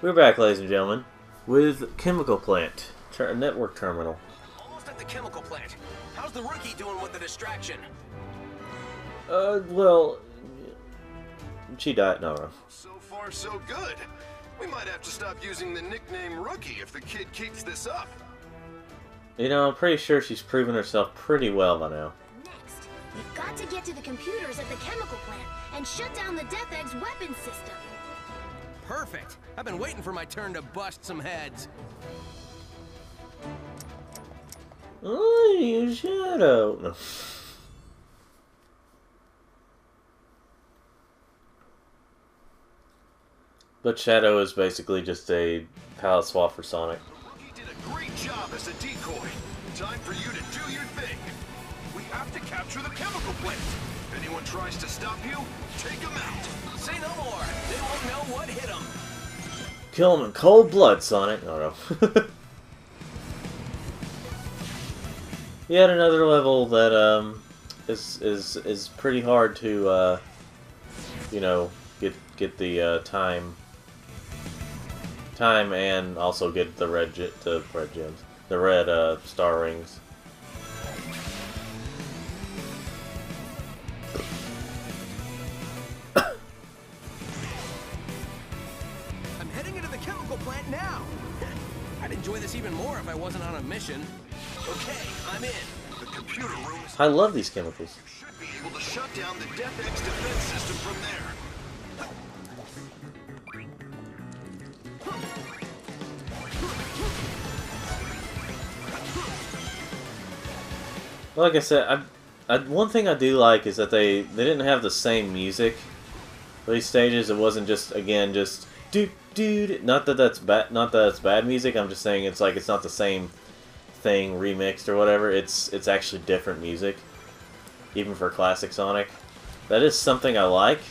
We're back, ladies and gentlemen, with Chemical Plant, Network Terminal. Almost at the chemical plant. How's the rookie doing with the distraction? Well, she died. No. So far, so good. We might have to stop using the nickname Rookie if the kid keeps this up. You know, I'm pretty sure she's proven herself pretty well by now. Next, we've got to get to the computers at the chemical plant and shut down the Death Egg's weapon system. Perfect. I've been waiting for my turn to bust some heads. Oh, you Shadow. No. But Shadow is basically just a palette swap for Sonic. He did a great job as a decoy. Time for you to do your thing. We have to capture the chemical plant. If anyone tries to stop you, take them out. Say no more. They won't know what hit them. Kill him in cold blood, Sonic. Oh no. Yet another level that is pretty hard to you know, get the time and also get the red gems, the red star rings. I'm heading into the chemical plant now. I'd enjoy this even more if I wasn't on a mission. Okay, I'm in. The computer room is... I love these chemicals. You should be able to shut down the Death Egg's defense system from there. Like I said, one thing I do like is that they didn't have the same music for these stages. It wasn't just, again, just dude. Not that that's bad music. I'm just saying it's like it's not the same thing remixed or whatever. It's actually different music, even for classic Sonic. That is something I like.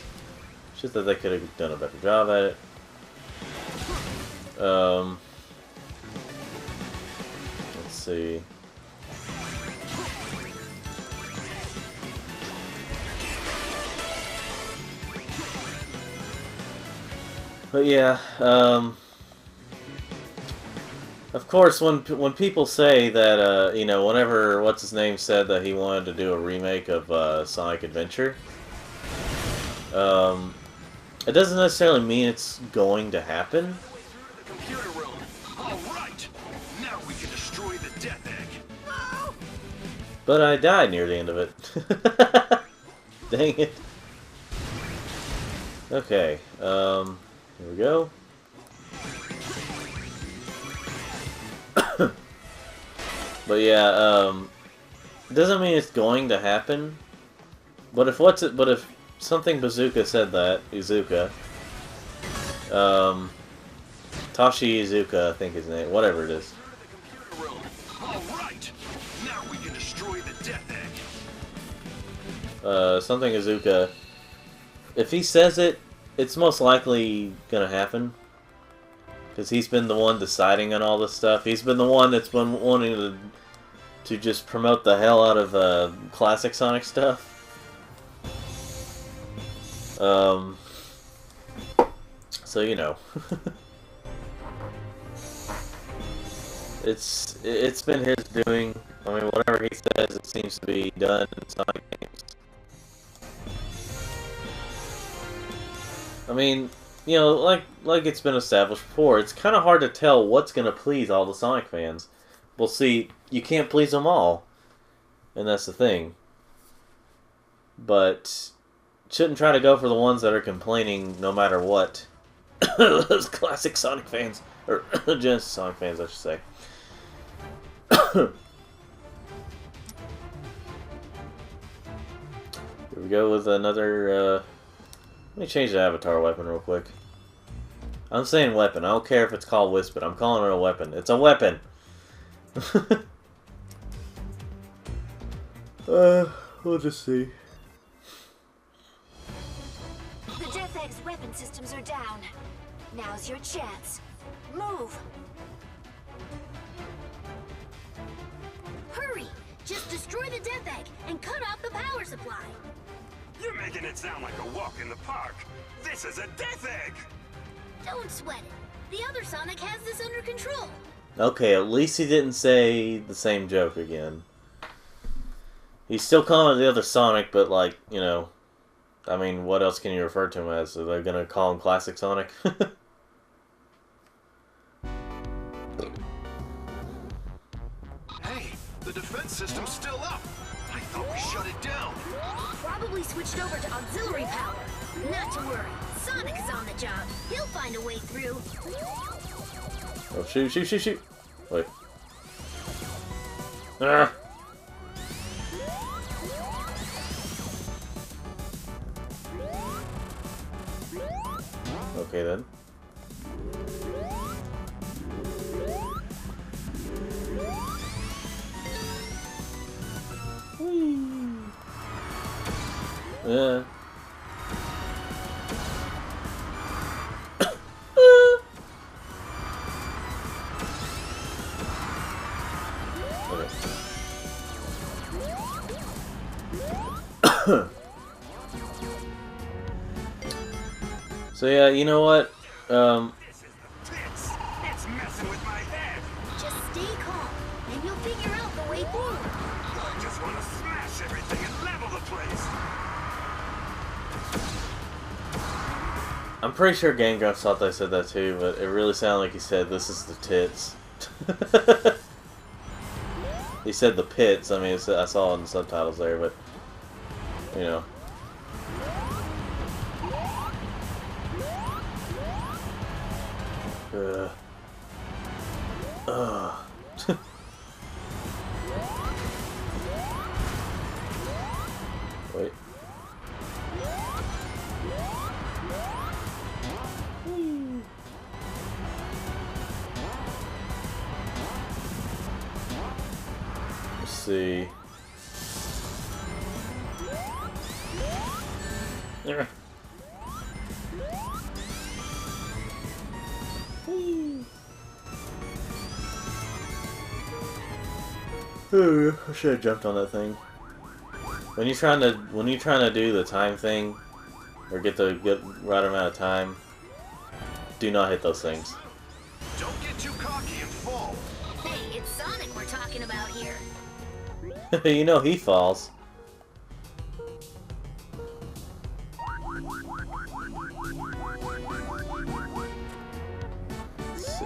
It's just that they could have done a better job at it. Let's see. But yeah, of course, when people say that, you know, whenever what's his name said that he wanted to do a remake of Sonic Adventure, it doesn't necessarily mean it's going to happen. The computer room. All right. Now we can destroy the Death Egg. No! But I died near the end of it. Dang it. Okay. Here we go. But yeah, it doesn't mean it's going to happen. But if something Bazooka said that, Izuka, Tashi Izuka, I think his name, whatever it is. All right. Now we can destroy the Death Egg. Something Izuka. If he says it, it's most likely gonna happen. Because he's been the one deciding on all this stuff. He's been the one that's been wanting to just promote the hell out of classic Sonic stuff. So you know, it's been his doing. I mean, whatever he says, it seems to be done in Sonic games. I mean, you know, like it's been established before, it's kind of hard to tell what's going to please all the Sonic fans. Well, see, you can't please them all, and that's the thing. But shouldn't try to go for the ones that are complaining no matter what. Those classic Sonic fans, or Genesis Sonic fans, I should say. Here we go with another. Let me change the avatar weapon real quick. I'm saying weapon. I don't care if it's called Wispin. I'm calling it a weapon. It's a weapon. We'll just see. The Death Egg's weapon systems are down. Now's your chance. Move! Hurry! Just destroy the Death Egg and cut off the power supply. You're making it sound like a walk in the park. This is a Death Egg! Don't sweat it. The other Sonic has this under control. Okay, at least he didn't say the same joke again. He's still calling it the other Sonic, but like, you know, I mean, what else can you refer to him as? Are they gonna call him Classic Sonic? Hey, the defense system's still up. I thought we shut it down. Probably switched over to auxiliary power. Not to worry. Sonic is on the job. He'll find a way through. Oh, shoot, shoot, shoot, shoot. Wait. Ah! Okay then. Yeah. So yeah, you know what? This is the tits. It's messing with my head. Just stay calm, and you'll figure out the way forward. I just want to smash everything and level the place. I'm pretty sure Game Grumps thought they said that too, but it really sounded like he said, "This is the tits." He said the pits. I mean, I saw it in the subtitles there, but you know. Wait. Let's see. Yeah. I should have jumped on that thing. When you're trying to do the time thing, or get the right amount of time, do not hit those things. Don't get too cocky and fall. Hey, it's Sonic we're talking about here. You know he falls. Let's see.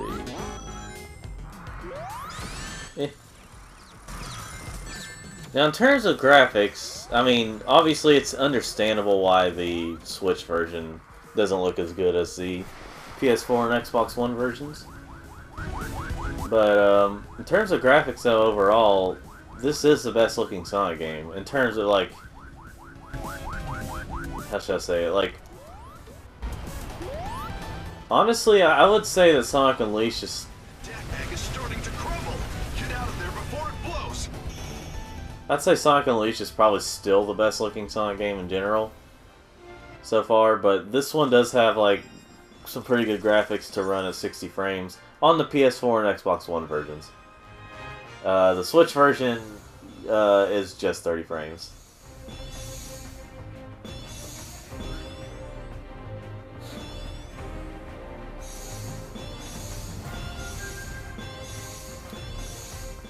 Now, in terms of graphics, I mean, obviously it's understandable why the Switch version doesn't look as good as the PS4 and Xbox One versions. But in terms of graphics, though, overall, this is the best looking Sonic game. In terms of, like, how should I say it? Like, honestly, I would say that Sonic Unleashed is... Egg is starting to crumble. Get out of there before it blows. I'd say Sonic Unleashed is probably still the best looking Sonic game in general so far, but this one does have like some pretty good graphics to run at 60 frames on the PS4 and Xbox One versions. The Switch version is just 30 frames.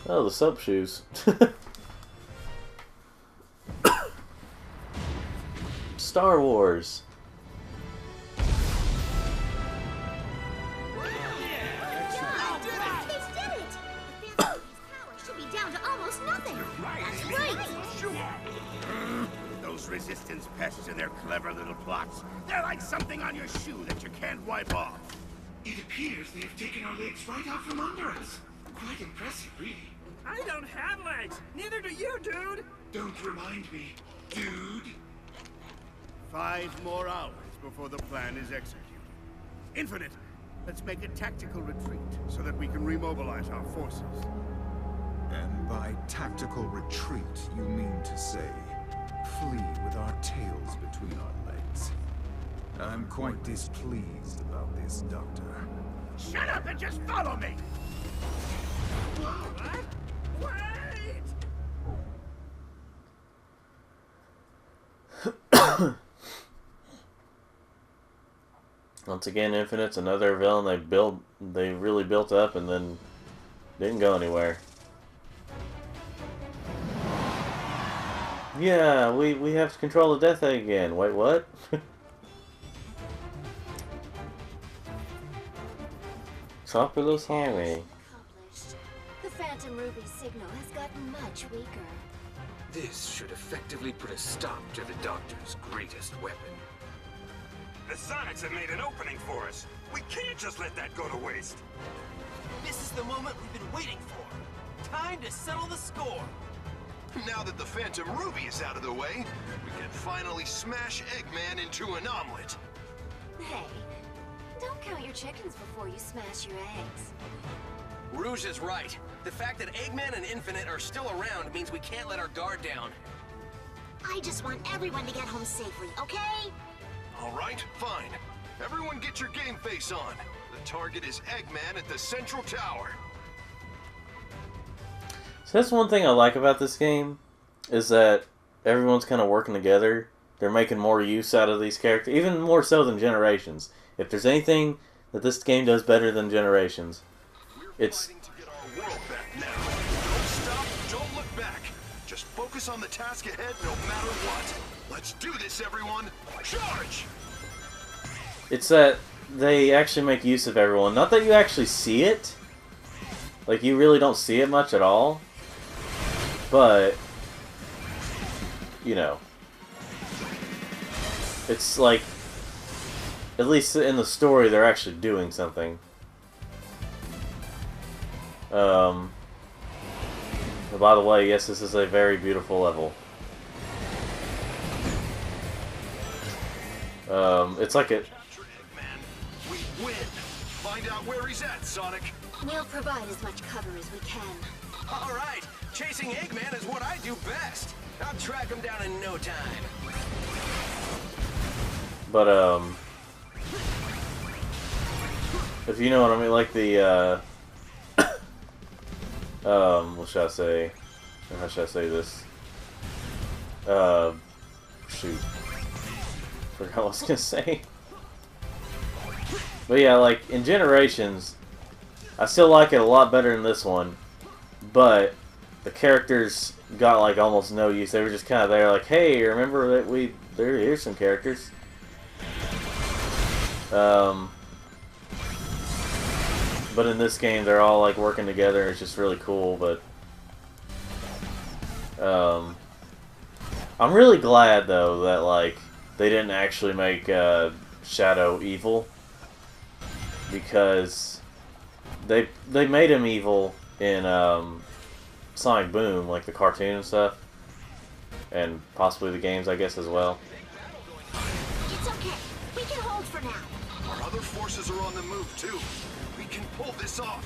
Oh, the soap shoes. Star Wars. Those resistance pests and their clever little plots. They're like something on your shoe that you can't wipe off. It appears they have taken our legs right out from under us. Quite impressive, really. I don't have legs. Neither do you, dude. Don't remind me, dude. 5 more hours before the plan is executed. Infinite, let's make a tactical retreat so that we can remobilize our forces. And by tactical retreat, you mean to say, flee with our tails between our legs. I'm quite displeased about this, Doctor. Shut up and just follow me! What? Wait! Once again, Infinite's another villain they really built up and then didn't go anywhere. Yeah, we have to control the Death Egg again. Wait, what? Tropical Highway. Accomplished. The Phantom Ruby signal has gotten much weaker. This should effectively put a stop to the Doctor's greatest weapon. The Sonics have made an opening for us. We can't just let that go to waste. This is the moment we've been waiting for. Time to settle the score. Now that the Phantom Ruby is out of the way, we can finally smash Eggman into an omelet. Hey, don't count your chickens before you smash your eggs. Rouge is right. The fact that Eggman and Infinite are still around means we can't let our guard down. I just want everyone to get home safely, okay? All right, fine. Everyone get your game face on. The target is Eggman at the Central Tower. So that's one thing I like about this game, is that everyone's kind of working together. They're making more use out of these characters, even more so than Generations. If there's anything that this game does better than Generations, it's... Fighting to get our world back now. Don't stop, don't look back. Just focus on the task ahead no matter what. Let's do this, everyone. Charge! It's that they actually make use of everyone. Not that you actually see it. Like, you really don't see it much at all. But, you know, it's like, at least in the story, they're actually doing something. By the way, yes, this is a very beautiful level. It's like a... Capture Eggman. We win. Find out where he's at, Sonic. We'll provide as much cover as we can. All right, chasing Eggman is what I do best. I'll track him down in no time. But, if you know what I mean, like the, what should I say? How should I say this? Shoot. Forgot what I was gonna say. But yeah, like, in Generations, I still like it a lot better than this one, but the characters got, like, almost no use. They were just kind of there, like, hey, remember that here's some characters. But in this game, they're all, like, working together. It's just really cool, but... I'm really glad, though, that, like, they didn't actually make Shadow evil. Because they made him evil in Sonic Boom, like the cartoon and stuff. And possibly the games, I guess, as well. It's okay. We can hold for now. Our other forces are on the move, too. We can pull this off.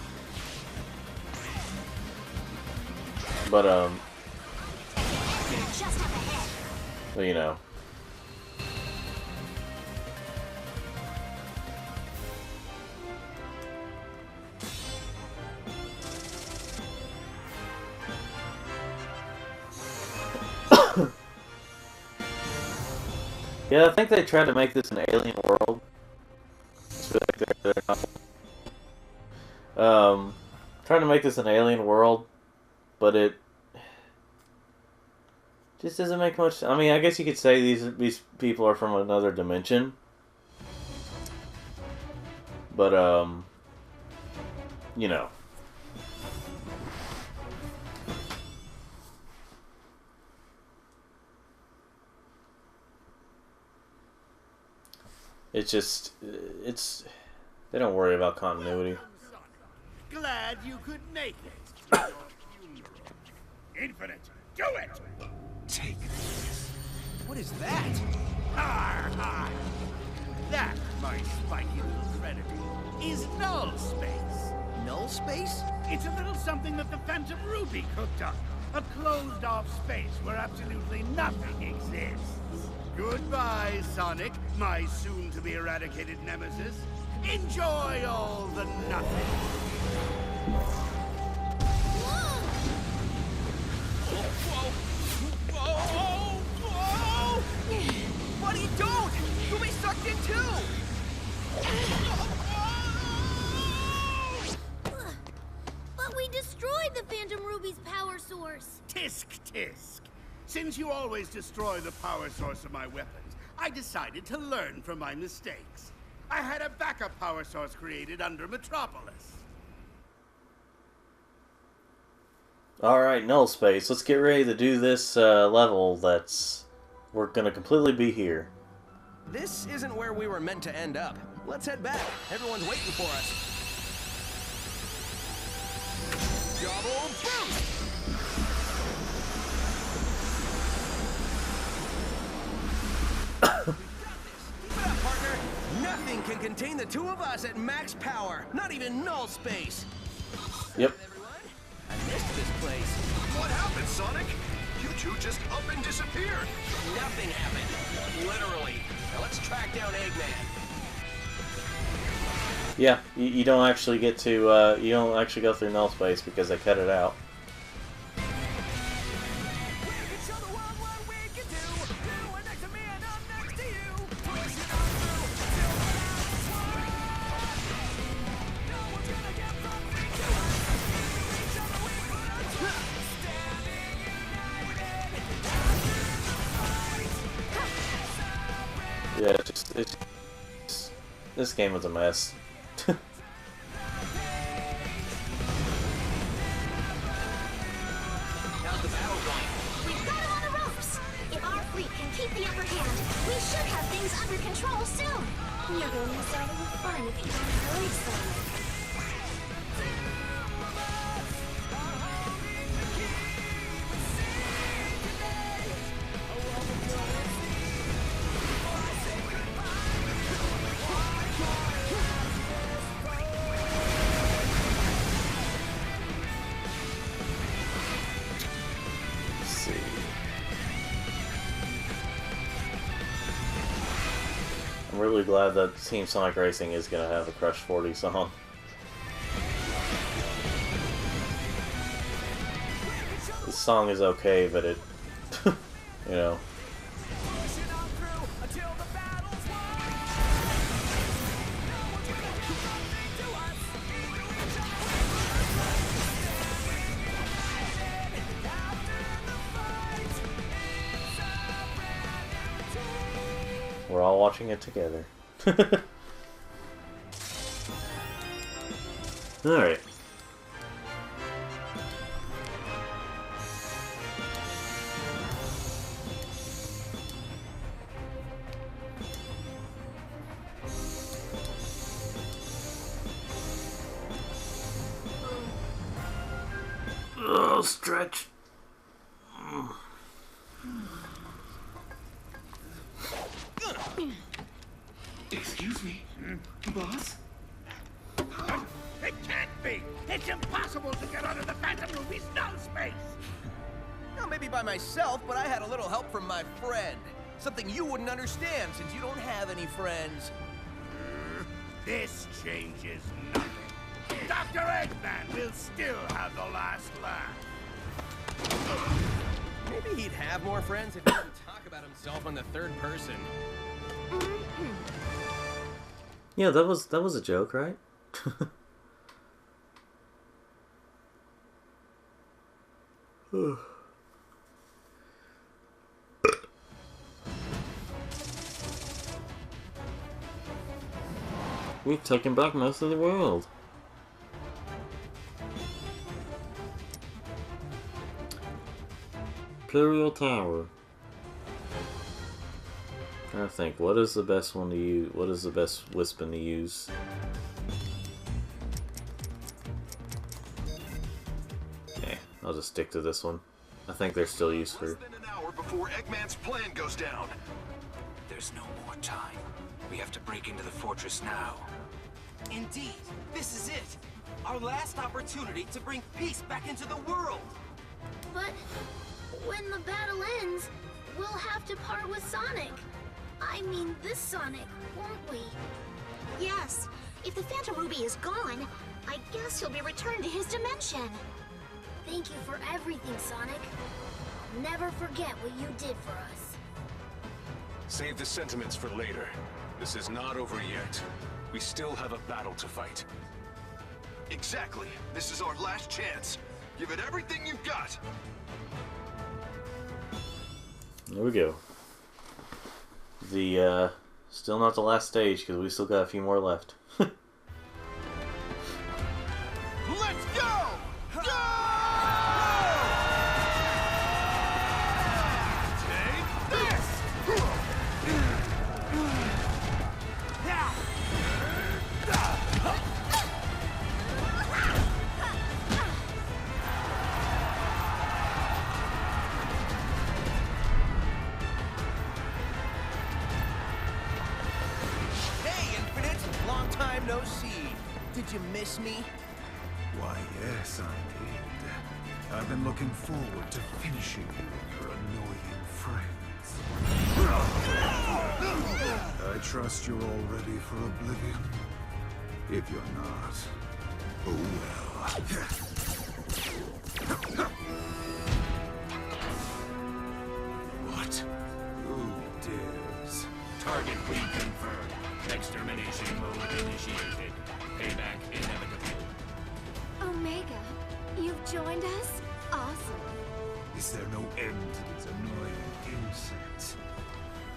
But, Just up ahead. you know. Yeah, I think they tried to make this an alien world. So they're not. Trying to make this an alien world, but it just doesn't make much. I mean, I guess you could say these people are from another dimension, but you know. It's just, they don't worry about continuity. Glad you could make it. Infinite, do it! Take this. What is that? Arr, arr. That, my spiky little predator, is null space. Null space? It's a little something that the Phantom Ruby cooked up. A closed-off space where absolutely nothing exists. Goodbye, Sonic, my soon-to-be eradicated nemesis. Enjoy all the nothing. Buddy, don't! You'll be sucked in too! But we destroyed the Phantom Ruby's power source. Tisk tisk. Since you always destroy the power source of my weapons, I decided to learn from my mistakes. I had a backup power source created under Metropolis. Alright, null space. Let's get ready to do this level that's... We're gonna completely be here. This isn't where we were meant to end up. Let's head back. Everyone's waiting for us. Double boost! We've got this. Keep it up, partner. Nothing can contain the two of us at max power. Not even null space. Yep. Everyone, I missed this place. What happened, Sonic? You two just up and disappeared. Nothing happened. Literally. Now let's track down Eggman. Yeah, you don't actually get to, you don't actually go through null space because they cut it out. Yeah, this game was a mess. How's the battle going? We've got him on the ropes. If our fleet can keep the upper hand, we should have things under control soon. You're going to miss out on the fun if you don't hurry, Sonic. I'm really glad that Team Sonic Racing is going to have a Crush 40 song. The song is okay, but it, you know. We're all watching it together. Alright. Oh, stretch. Excuse me, boss? It can't be! It's impossible to get under the Phantom Ruby's null space! Well, maybe by myself, but I had a little help from my friend. Something you wouldn't understand since you don't have any friends. This changes nothing. Dr. Eggman will still have the last laugh. Maybe he'd have more friends if he didn't talk about himself in the third person. Yeah, that was a joke, right? We've taken back most of the world. Imperial Tower. I think, what is the best one to use? What is the best Wispin to use? Yeah, I'll just stick to this one. I think they're still useful. Less than an hour before Eggman's plan goes down. There's no more time. We have to break into the fortress now. Indeed, this is it. Our last opportunity to bring peace back into the world. But when the battle ends, we'll have to part with Sonic. I mean, this Sonic, won't we? Yes. If the Phantom Ruby is gone, I guess he'll be returned to his dimension. Thank you for everything, Sonic. I'll never forget what you did for us. Save the sentiments for later. This is not over yet. We still have a battle to fight. Exactly. This is our last chance. Give it everything you've got. There we go. The, still not the last stage, because we still got a few more left. Let's go! Go! Take this! Hey, Infinite! Long time no see. Did you miss me? Why, yes, I did. I've been looking forward to finishing you and your annoying friends. I trust you're all ready for oblivion. If you're not, oh well. What? Who dares? Target reconfirmed. Extermination mode initiated. Payback inevitable. Omega, you've joined us? Awesome. Is there no end to this annoying incense?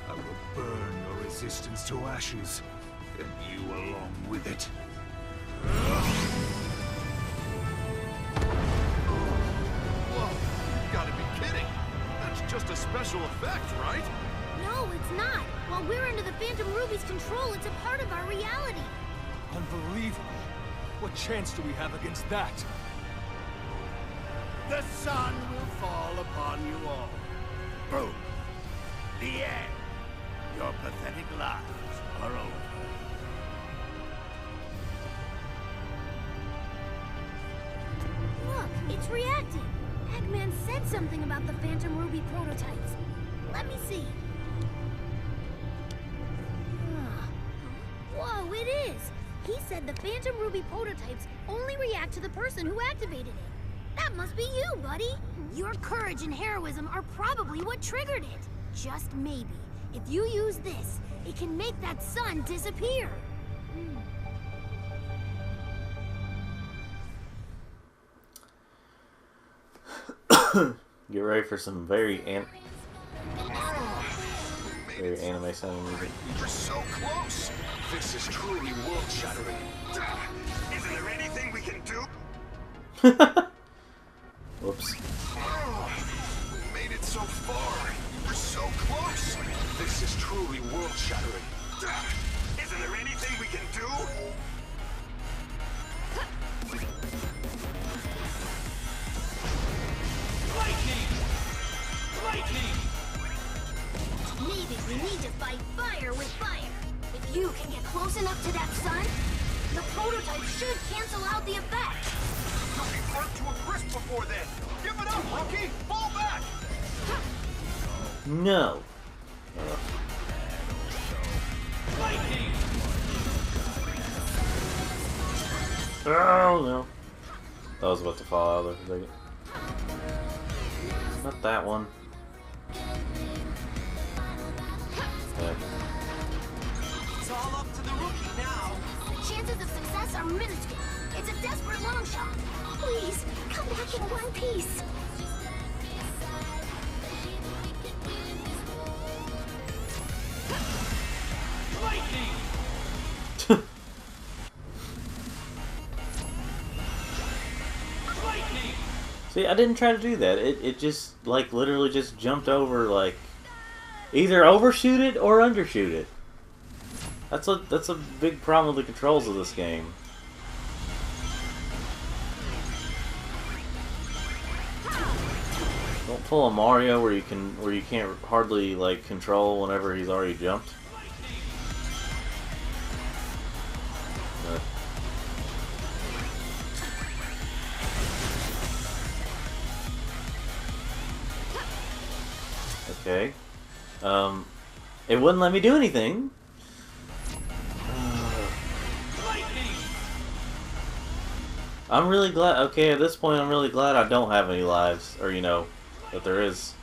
I will burn your resistance to ashes, and you along with it. Whoa, you gotta be kidding. That's just a special effect, right? No, it's not. While we're under the Phantom Ruby's control, it's a part of our reality. Unbelievable. What chance do we have against that? The sun will fall upon you all. Boom. The end. Your pathetic lives are over. Look, it's reacting. Eggman said something about the Phantom Ruby prototypes. Let me see. Whoa, it is! He said the Phantom Ruby prototypes only react to the person who activated it. That must be you, buddy! Your courage and heroism are probably what triggered it. Just maybe, if you use this, it can make that sun disappear. Get ready for some very anime sounding music. We're so close. This is truly world-shattering. Isn't there anything we can do? Whoops. We made it so far. We're so close. This is truly world-shattering. Isn't there anything we can do? Lightning! Lightning! Maybe we need to fight fire with fire. If you can get close enough to that sun, the prototype should cancel out the effect. You'll be burnt to a crisp before then. Give it up, rookie. Fall back. No. Lightning! Oh no. I was about to fall out of there for a second. Not that one. Yeah. It's all up to the rookie now. The chances of success are minuscule. It's a desperate long shot. Please, come back in one piece. Lightning! Lightning! See, I didn't try to do that. It just, like, literally just jumped over, like, either overshoot it or undershoot it. That's a big problem with the controls of this game. Don't pull a Mario where you can't hardly like control whenever he's already jumped. Okay. It wouldn't let me do anything. I'm really glad. Okay, at this point, I'm really glad I don't have any lives, or you know, that there is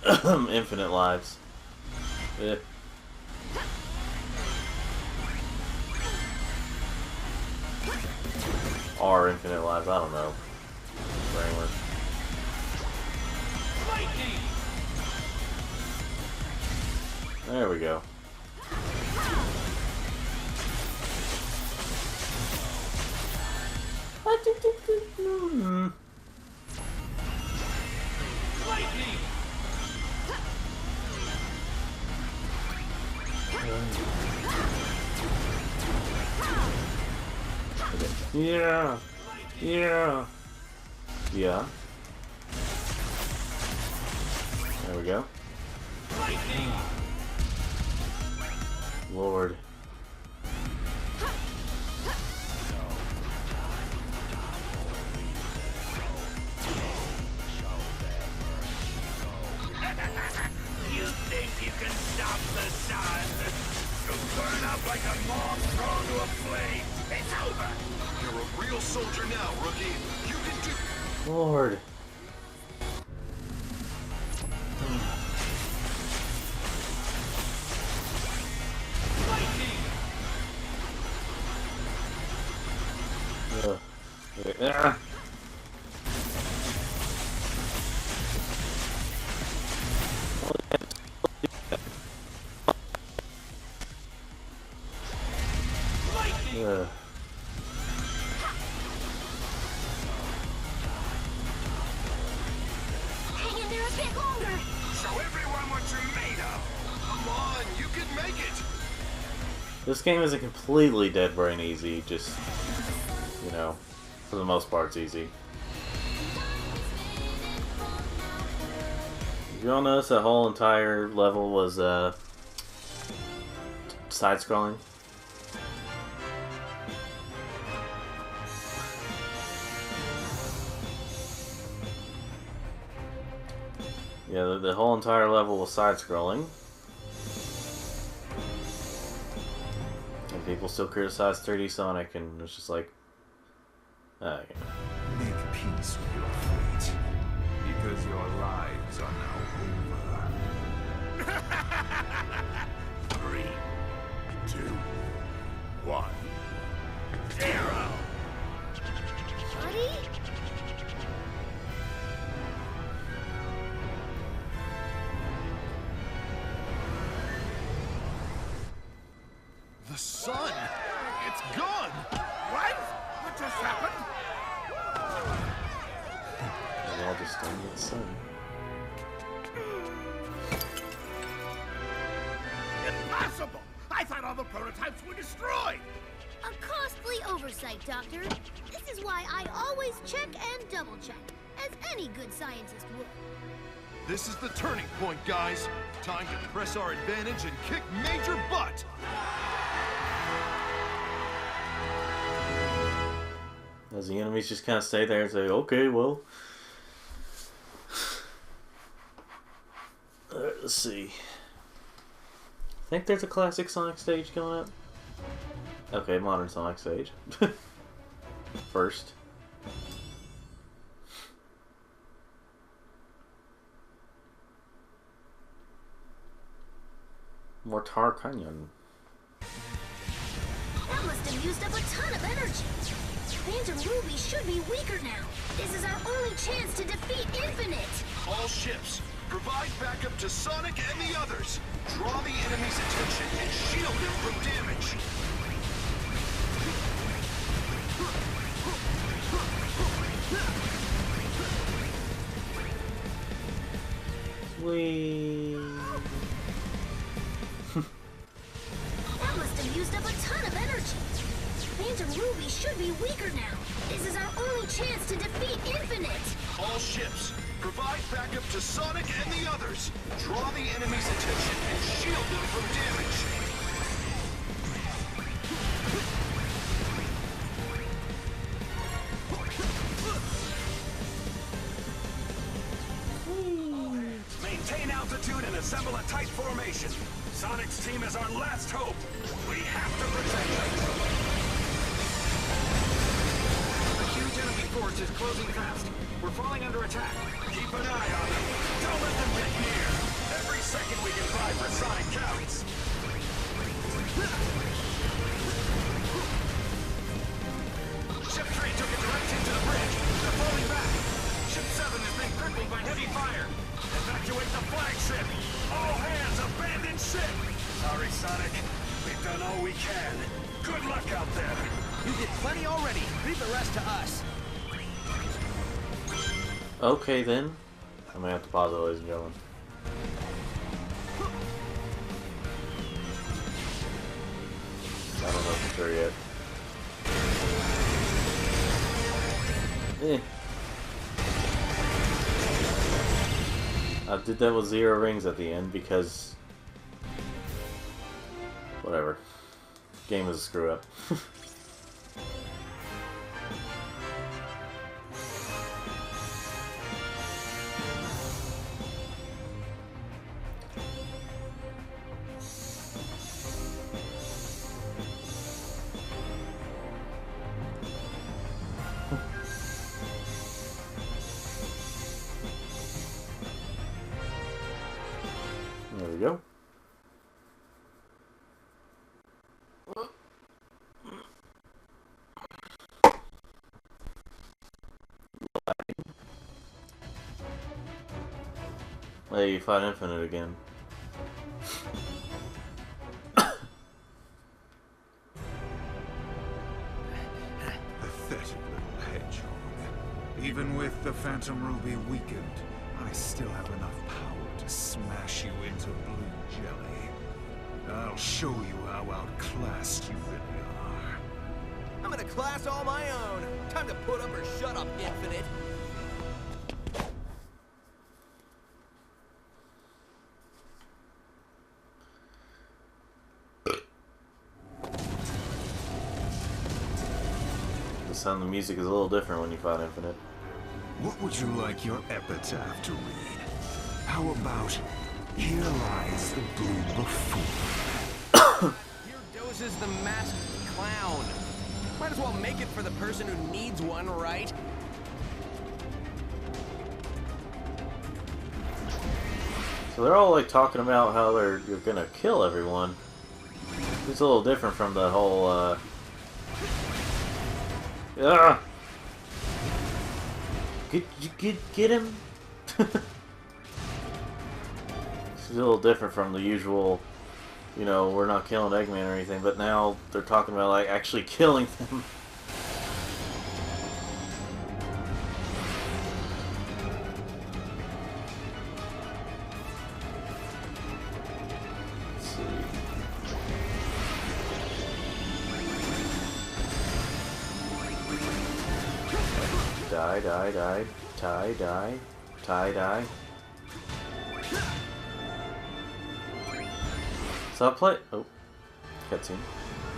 infinite lives. R infinite lives. I don't know. Framework. There we go. Yeah. Yeah. Yeah. There we go. Lord. You think you can stop the sun? You'll burn up like a moth thrown to a flame. It's over. You're a real soldier now, rookie. You can do... Lord. Ah. Hang in there a bit longer. Show everyone what you're made of. Come on, you can make it. This game isn't completely dead brain easy, just, you know, for the most part it's easy. Did you all notice that whole entire level was side-scrolling? Yeah, the whole entire level was side-scrolling. And people still criticize 3D Sonic, and it's just like... yeah. Make peace with your fate, because your lives are now over. 3, 2, 1, 0. Buddy? The sun! It's gone! What? What just happened? They all just don't get sun. Impossible! I thought all the prototypes were destroyed! A costly oversight, Doctor. This is why I always check and double-check, as any good scientist would. This is the turning point, guys. Time to press our advantage and kick major butt! As the enemies just kind of stay there and say, okay, well... Alright, let's see. I think there's a classic Sonic stage coming up. Okay, modern Sonic stage. First. Mortar Canyon. That must have used up a ton of energy. Phantom Ruby should be weaker now. This is our only chance to defeat Infinite. All ships, provide backup to Sonic and the others. Draw the enemy's attention and shield them from damage. Whee! That must have used up a ton of energy. Phantom Ruby should be weaker now. This is our only chance to defeat Infinite. All ships, provide backup to Sonic and the others. Draw the enemy's attention and shield them from damage. Maintain altitude and assemble a tight formation. Sonic's team is our last hope. We have to protect them. A huge enemy force is closing fast. We're falling under attack. Keep an eye on them. Don't let them get near. Every second we can buy for Sonic counts. Ship 3 took its That's it! Sorry, Sonic. We've done all we can. Good luck out there. You did plenty already. Leave the rest to us. Okay then. I'm gonna have to pause it, ladies and gentlemen. I don't know for sure yet. I did that with 0 rings at the end because... whatever. Game is a screw up. There we go. Hey, you fought Infinite again. Pathetic little hedgehog. Even with the Phantom Ruby weakened, I still have enough power to smash you into blue jelly. I'll show you how outclassed you really are. I'm in a class all my own. Time to put up or shut up, Infinite. The sound of the music is a little different when you fight Infinite. What would you like your epitaph to read? How about, here lies the blue buffoon. Here dozes the masked clown. Might as well make it for the person who needs one, right? So they're all like talking about how you're gonna kill everyone. It's a little different from the whole Get him. It's a little different from the usual, you know, we're not killing Eggman or anything, but now they're talking about like actually killing them. Die. Stop play. Oh, cutscene.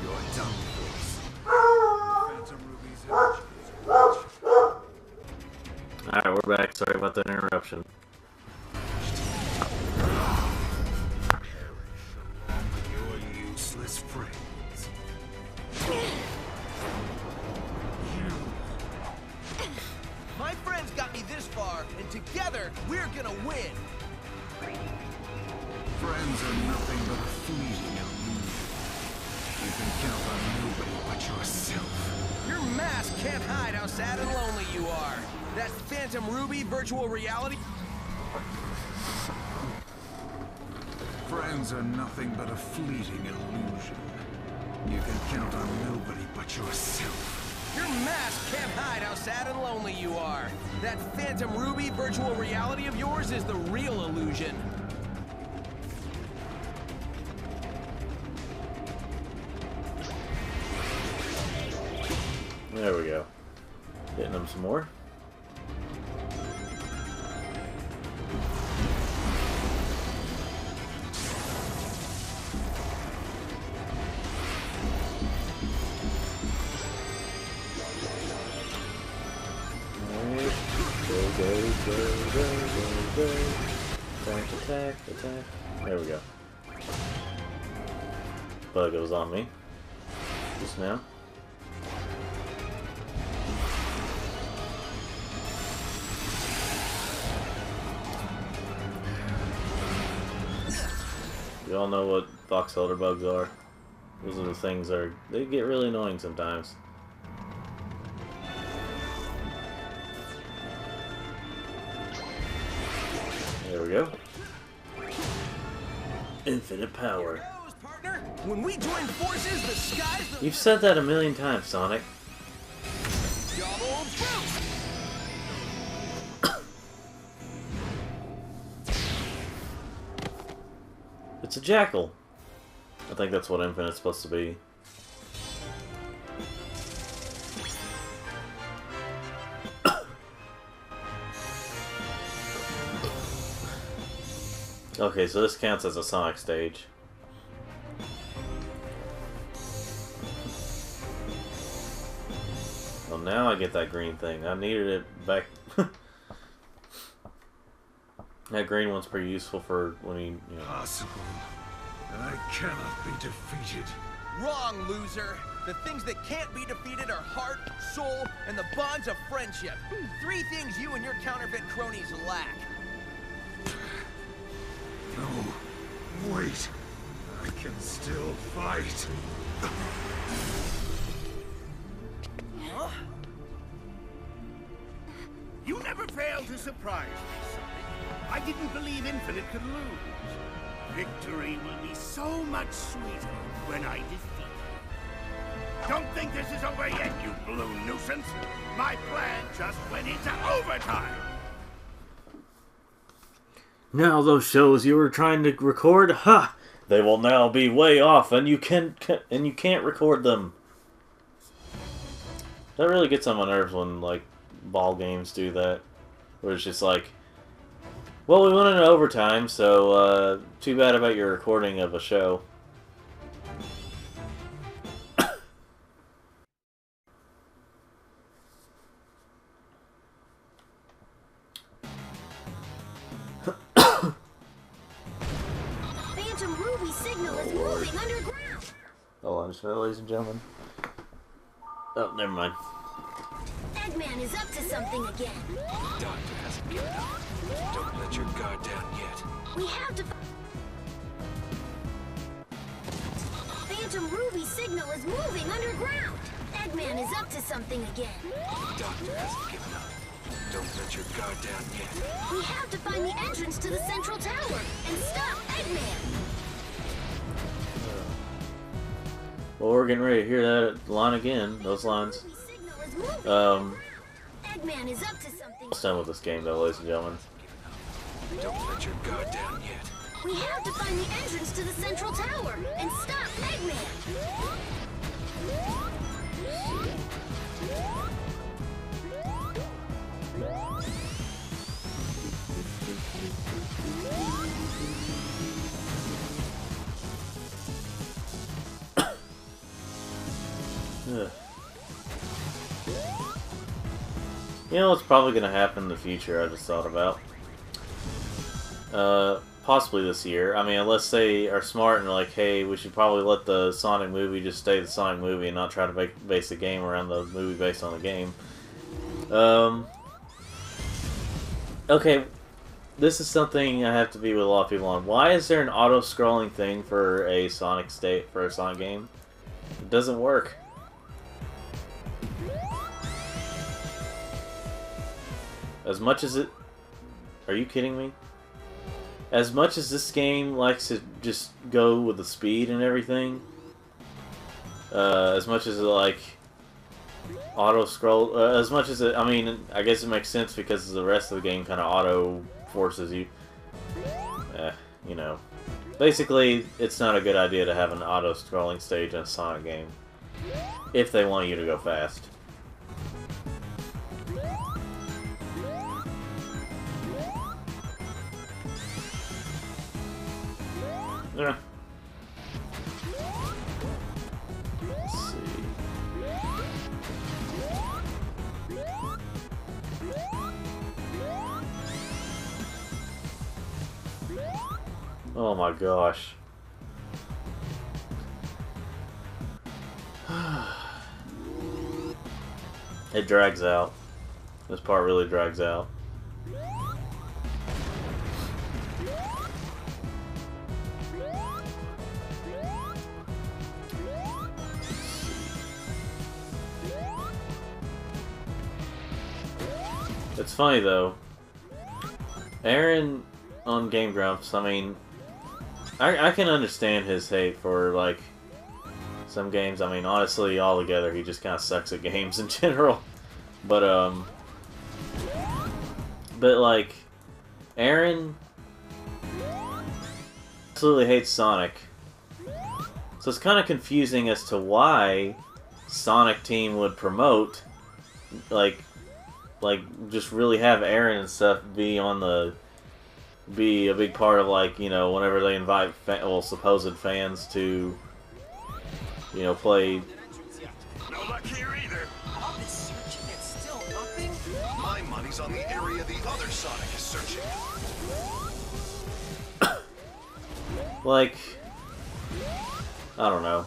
You're done with this. Phantom Ruby's energy is reached. Alright, we're back. Sorry about that interruption. Your useless friends. My friends got me this far, and together, we're gonna win! Friends are nothing but a fleeting illusion. You can count on nobody but yourself. Your mask can't hide how sad and lonely you are. That Phantom Ruby virtual reality... Friends are nothing but a fleeting illusion. You can count on nobody but yourself. Your mask can't hide how sad and lonely you are. That Phantom Ruby virtual reality of yours is the real illusion. There we go. Hitting them some more. Go. Attack. There we go. Bug was on me. Just now. You all know what fox elder bugs are. Those are the things they get really annoying sometimes. There we go. Infinite power. Here goes, partner. When we join forces, the sky's the You've said that a million times, Sonic. double boost. It's a jackal. I think that's what Infinite's supposed to be. Okay, so this counts as a Sonic stage. Well, now I get that green thing. I needed it back. That green one's pretty useful for when you know. Possible. I cannot be defeated. Wrong, loser. The things that can't be defeated are heart, soul, and the bonds of friendship. 3 things you and your counterfeit cronies lack. No. Wait. I can still fight. Huh? You never fail to surprise me, Sonic. I didn't believe Infinite could lose. Victory will be so much sweeter when I defeat you. Don't think this is over yet, you blue nuisance. My plan just went into overtime. Now those shows you were trying to record, ha! They will now be way off, and you can't record them. That really gets on my nerves when like ball games do that, where it's just like, well, we went into overtime, so too bad about your recording of a show. Phantom Ruby signal is moving underground. Hold on just a minute, ladies and gentlemen. Oh, never mind. Eggman is up to something again. Doctor hasn't given up. Don't let your guard down yet. We have to... Phantom Ruby signal is moving underground. Eggman is up to something again. Doctor hasn't given up. Don't let your guard down yet. We have to find the entrance to the central tower and stop Eggman. Well, we're getting ready to hear that line again. Those lines. Ruby signal is moving. Eggman is up to something. Almost done with this game, though, ladies and gentlemen. Don't let your guard down yet. We have to find the entrance to the central tower and stop Eggman. Ugh. You know what's probably going to happen in the future, I just thought about. Possibly this year. I mean, unless they are smart and are like, hey, we should probably let the Sonic movie just stay the Sonic movie and not try to base the game around the movie based on the game. Okay, this is something I have to be with a lot of people on. Why is there an auto-scrolling thing for a Sonic game? It doesn't work. As much as it... Are you kidding me? As much as this game likes to just go with the speed and everything, as much as it like auto-scroll, as much as it... I mean, I guess it makes sense because the rest of the game kind of auto-forces you. You know. Basically, it's not a good idea to have an auto-scrolling stage in a Sonic game. If they want you to go fast. Yeah. Let's see. Oh my gosh. It drags out. This part really drags out. It's funny though. Aaron on Game Grumps, I mean, I can understand his hate for, like, some games. I mean, honestly, altogether, he just kind of sucks at games in general. But, like, Aaron absolutely hates Sonic. So it's kind of confusing as to why Sonic Team would promote, like just really have Aaron and stuff be a big part of, like, you know, whenever they invite supposed fans to, you know, play. No luck here either. I've been searching and still nothing. My money's on the area the other Sonic is searching. Like, I don't know.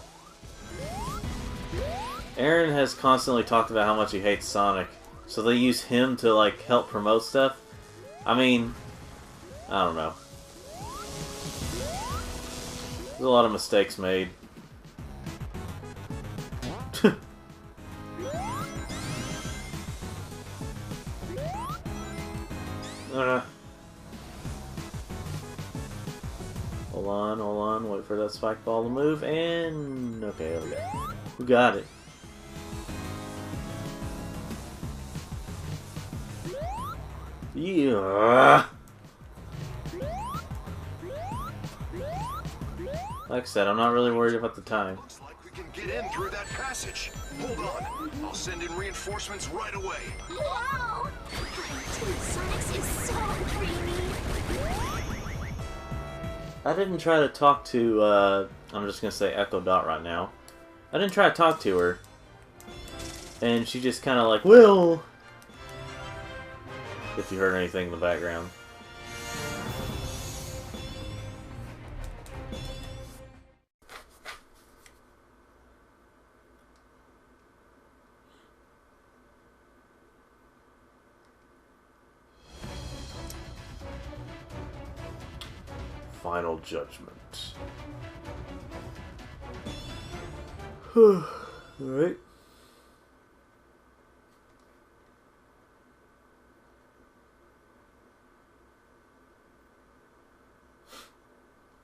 Aaron has constantly talked about how much he hates Sonic, so they use him to, like, help promote stuff. I mean, I don't know. There's a lot of mistakes made. Hold on, wait for that spike ball to move, and okay, there we go. We got it. Yeah. Like I said, I'm not really worried about the time. Looks like we can get in through that passage. Hold on, I'll send in reinforcements right away. Wow! Sonic's is so dreamy. I didn't try to talk to, I'm just gonna say Echo Dot right now. I didn't try to talk to her. And she just kind of like, well... If you heard anything in the background. Final Judgment. Alright.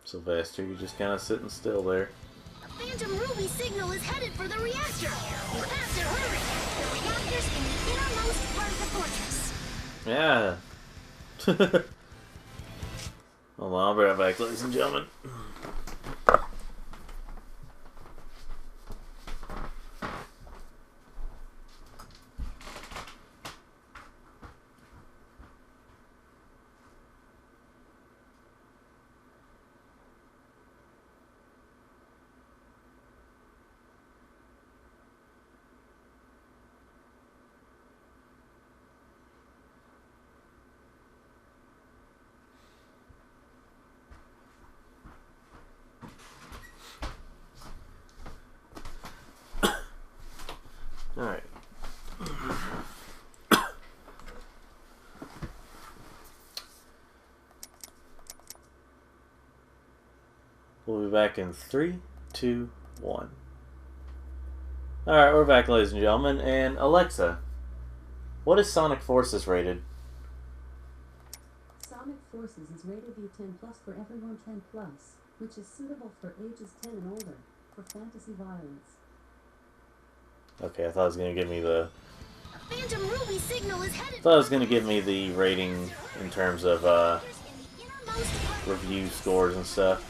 Sylvester, you're just kind of sitting still there. A Phantom Ruby signal is headed for the reactor. You have to hurry. The reactor's in the innermost part of the fortress. Yeah. Hold on, I'll be right back, ladies and gentlemen. Alright. We'll be back in 3, 2, 1. Alright, we're back, ladies and gentlemen. And Alexa, what is Sonic Forces rated? Sonic Forces is rated B10+ for everyone 10+, which is suitable for ages 10 and older, for fantasy violence. Okay, I thought it was going to give me the... Phantom Ruby signal is headed. thought it was going to give me the rating in terms of review scores and stuff.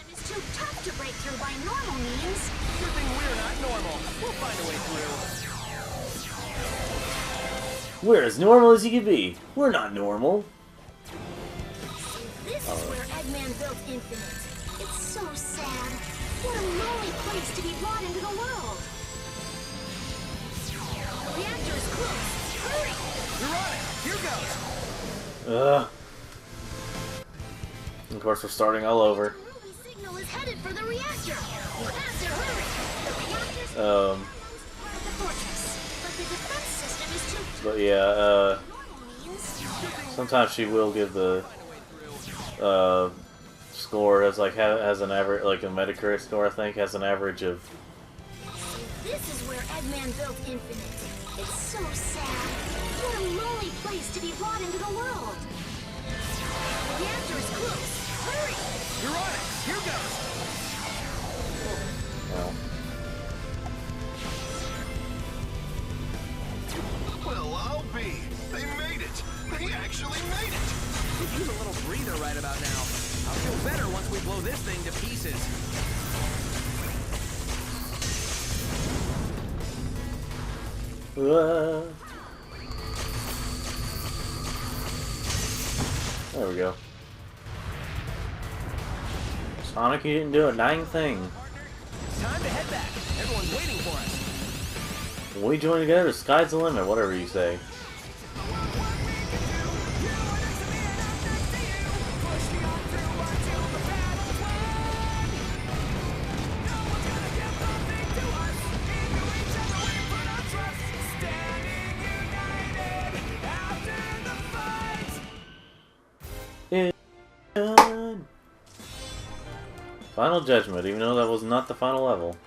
System is too tough to break through by normal means. Good thing we're not normal. We'll find a way through. We're as normal as you can be. We're not normal. This is where Eggman built Infinite. It's so sad. What a lonely place to be brought into the world. The reactor is close. Hurry! You're on it. Here goes. Of course, we're starting all over. Ruby signal is headed for the reactor. You have to hurry. The reactor's in the fortress, but the defense system is too But yeah, normal means. sometimes she will give the score as like has an average, like a Metacritic score, I think has an average of. This is where Eggman built Infinite. It's so sad. What a lonely place to be brought into the world. The reactor is close. Hurry! You're on it. Here goes. Well. Well, I'll be. They made it. They actually made it. Could use a little breather right about now. I'll feel better once we blow this thing to pieces. There we go. Sonic, you didn't do a dang thing. It's time to head back. Everyone's waiting for us. When we join together, the sky's the limit, whatever you say. Final Judgment, even though that was not the final level.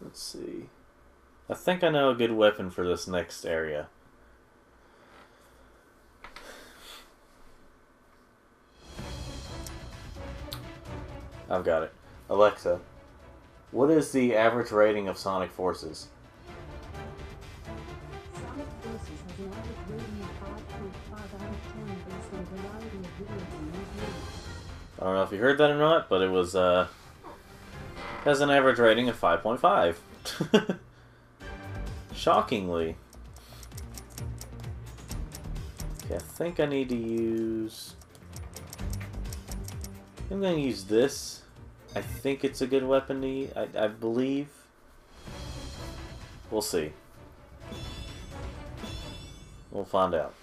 Let's see. I think I know a good weapon for this next area. I've got it. Alexa, what is the average rating of Sonic Forces? Sonic Forces has an average rating of 5.5 out of 10 based on a variety of videos and reviews. I don't know if you heard that or not, but it was, has an average rating of 5.5. Shockingly. Okay, I think I need to use... I'm going to use this. I think it's a good weapon to use, I believe. We'll see. We'll find out.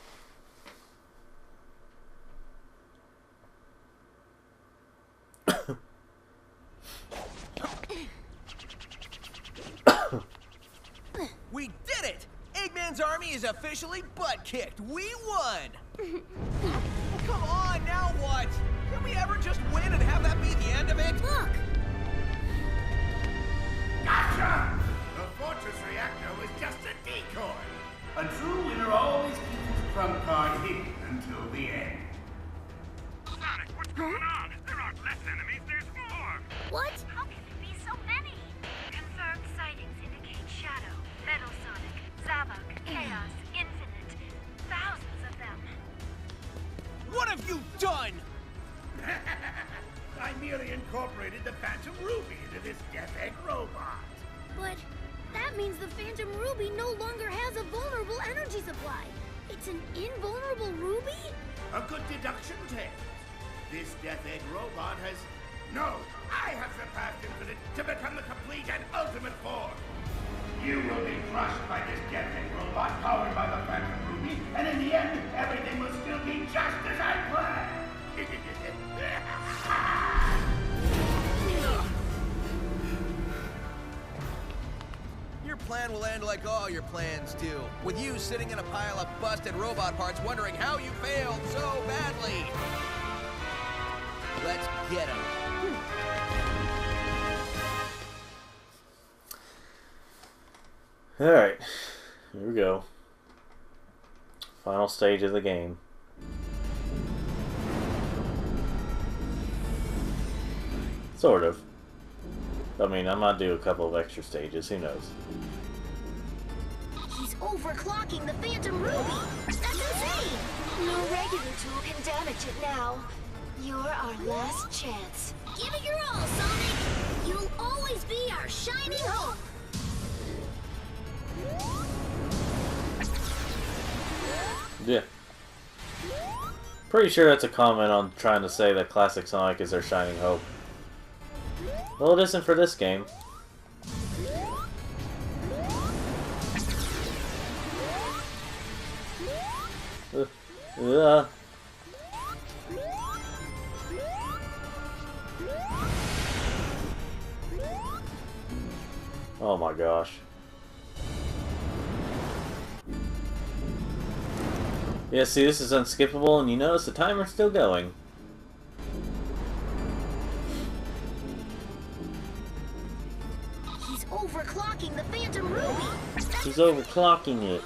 We did it! Eggman's army is officially butt-kicked. We won! Come on, now what? Can we ever just win and have that be the end of it? Look! Gotcha! The fortress reactor was just a decoy. A true winner always keeps his trump card hidden until the end. Sonic, what's going on? There aren't less enemies, there's more! What? How can there be so many? Confirmed sightings indicate Shadow, Metal Sonic, Zavok, Chaos, Infinite. Thousands of them. What have you done? I merely incorporated the Phantom Ruby into this Death Egg robot. But that means the Phantom Ruby no longer has a vulnerable energy supply. It's an invulnerable ruby? A good deduction, Tails. This Death Egg robot has... No! I have surpassed Infinite to become the complete and ultimate form! You will be crushed by this Death Egg robot powered by the Phantom Ruby, and in the end, everything will still be just as I planned! Your plan will end like all your plans do, with you sitting in a pile of busted robot parts wondering how you failed so badly. Let's get him. Alright, here we go. Final stage of the game. Sort of. I mean, I might do a couple of extra stages, who knows. He's overclocking the Phantom Ruby! That's insane! No regular tool can damage it now. You're our last chance. Give it your all, Sonic! You'll always be our shining hope! Yeah. Pretty sure that's a comment on trying to say that Classic Sonic is their shining hope. Well, it isn't for this game. Oh my gosh. Yeah, see, this is unskippable, and you notice the timer's still going. He's overclocking the Phantom Ruby! That's She's overclocking it.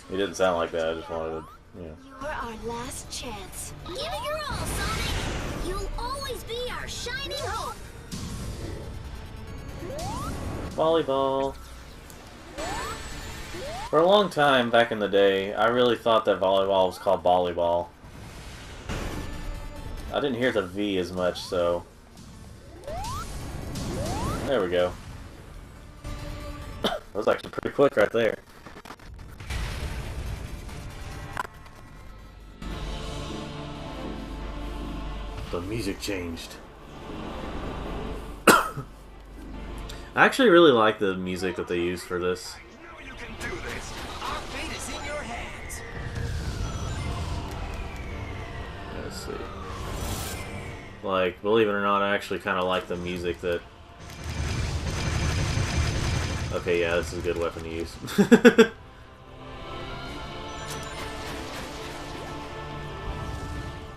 He didn't sound like that. I just wanted to, you know. You're our last chance. Give it your all, Sonic. You'll always be our shining hope. Volleyball. For a long time back in the day, I really thought that volleyball was called volleyball. I didn't hear the V as much, so... There we go. That was actually pretty quick right there. The music changed. I actually really like the music that they used for this. You can do this. Our fate is in your hands. Let's see. Like, believe it or not, I actually kind of like the music that... Okay, yeah, this is a good weapon to use.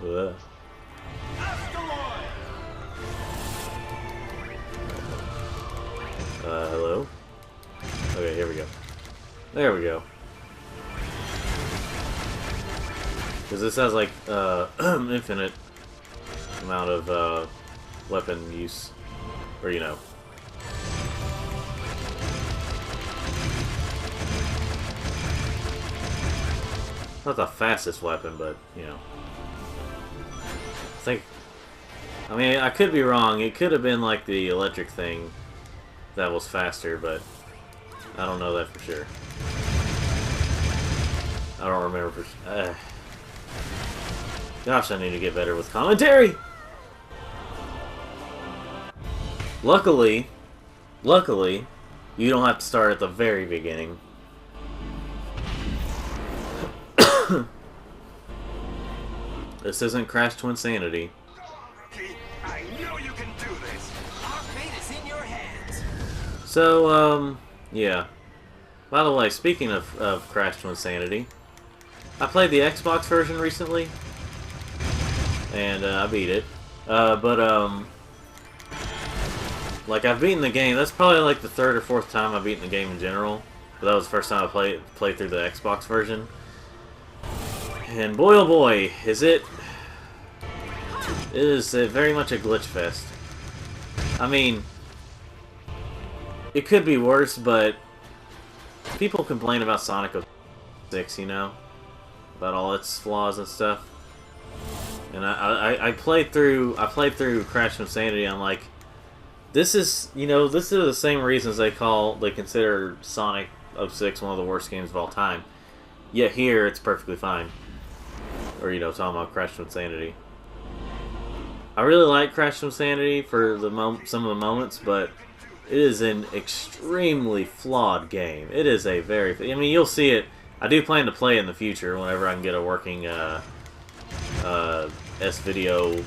Ugh. Hello? Okay, here we go. There we go. Because this has, like, infinite amount of, weapon use. Or, you know. Not the fastest weapon, but, you know. I mean, I could be wrong. It could have been, like, the electric thing that was faster, but I don't know that for sure. I don't remember for sure. Gosh, I need to get better with commentary! Luckily, you don't have to start at the very beginning. This isn't Crash Twinsanity. I know you can do this. Our fate is in your hands. So, yeah. By the way, speaking of Crash Twinsanity, I played the Xbox version recently, and I beat it. Like, I've beaten the game. That's probably like the third or fourth time I've beaten the game in general. But that was the first time I played through the Xbox version. And boy oh boy, it is very much a glitch fest. I mean, it could be worse, but people complain about Sonic 06, you know, about all its flaws and stuff. And I played through Crash Twinsanity. I'm like, this is, you know, this is the same reasons they consider Sonic 06 one of the worst games of all time. Yet here it's perfectly fine. Or, you know, talking about Crash Twinsanity. I really like Crash Twinsanity for some of the moments, but it is an extremely flawed game. It is a very... I mean, you'll see it. I do plan to play it in the future whenever I can get a working S-Video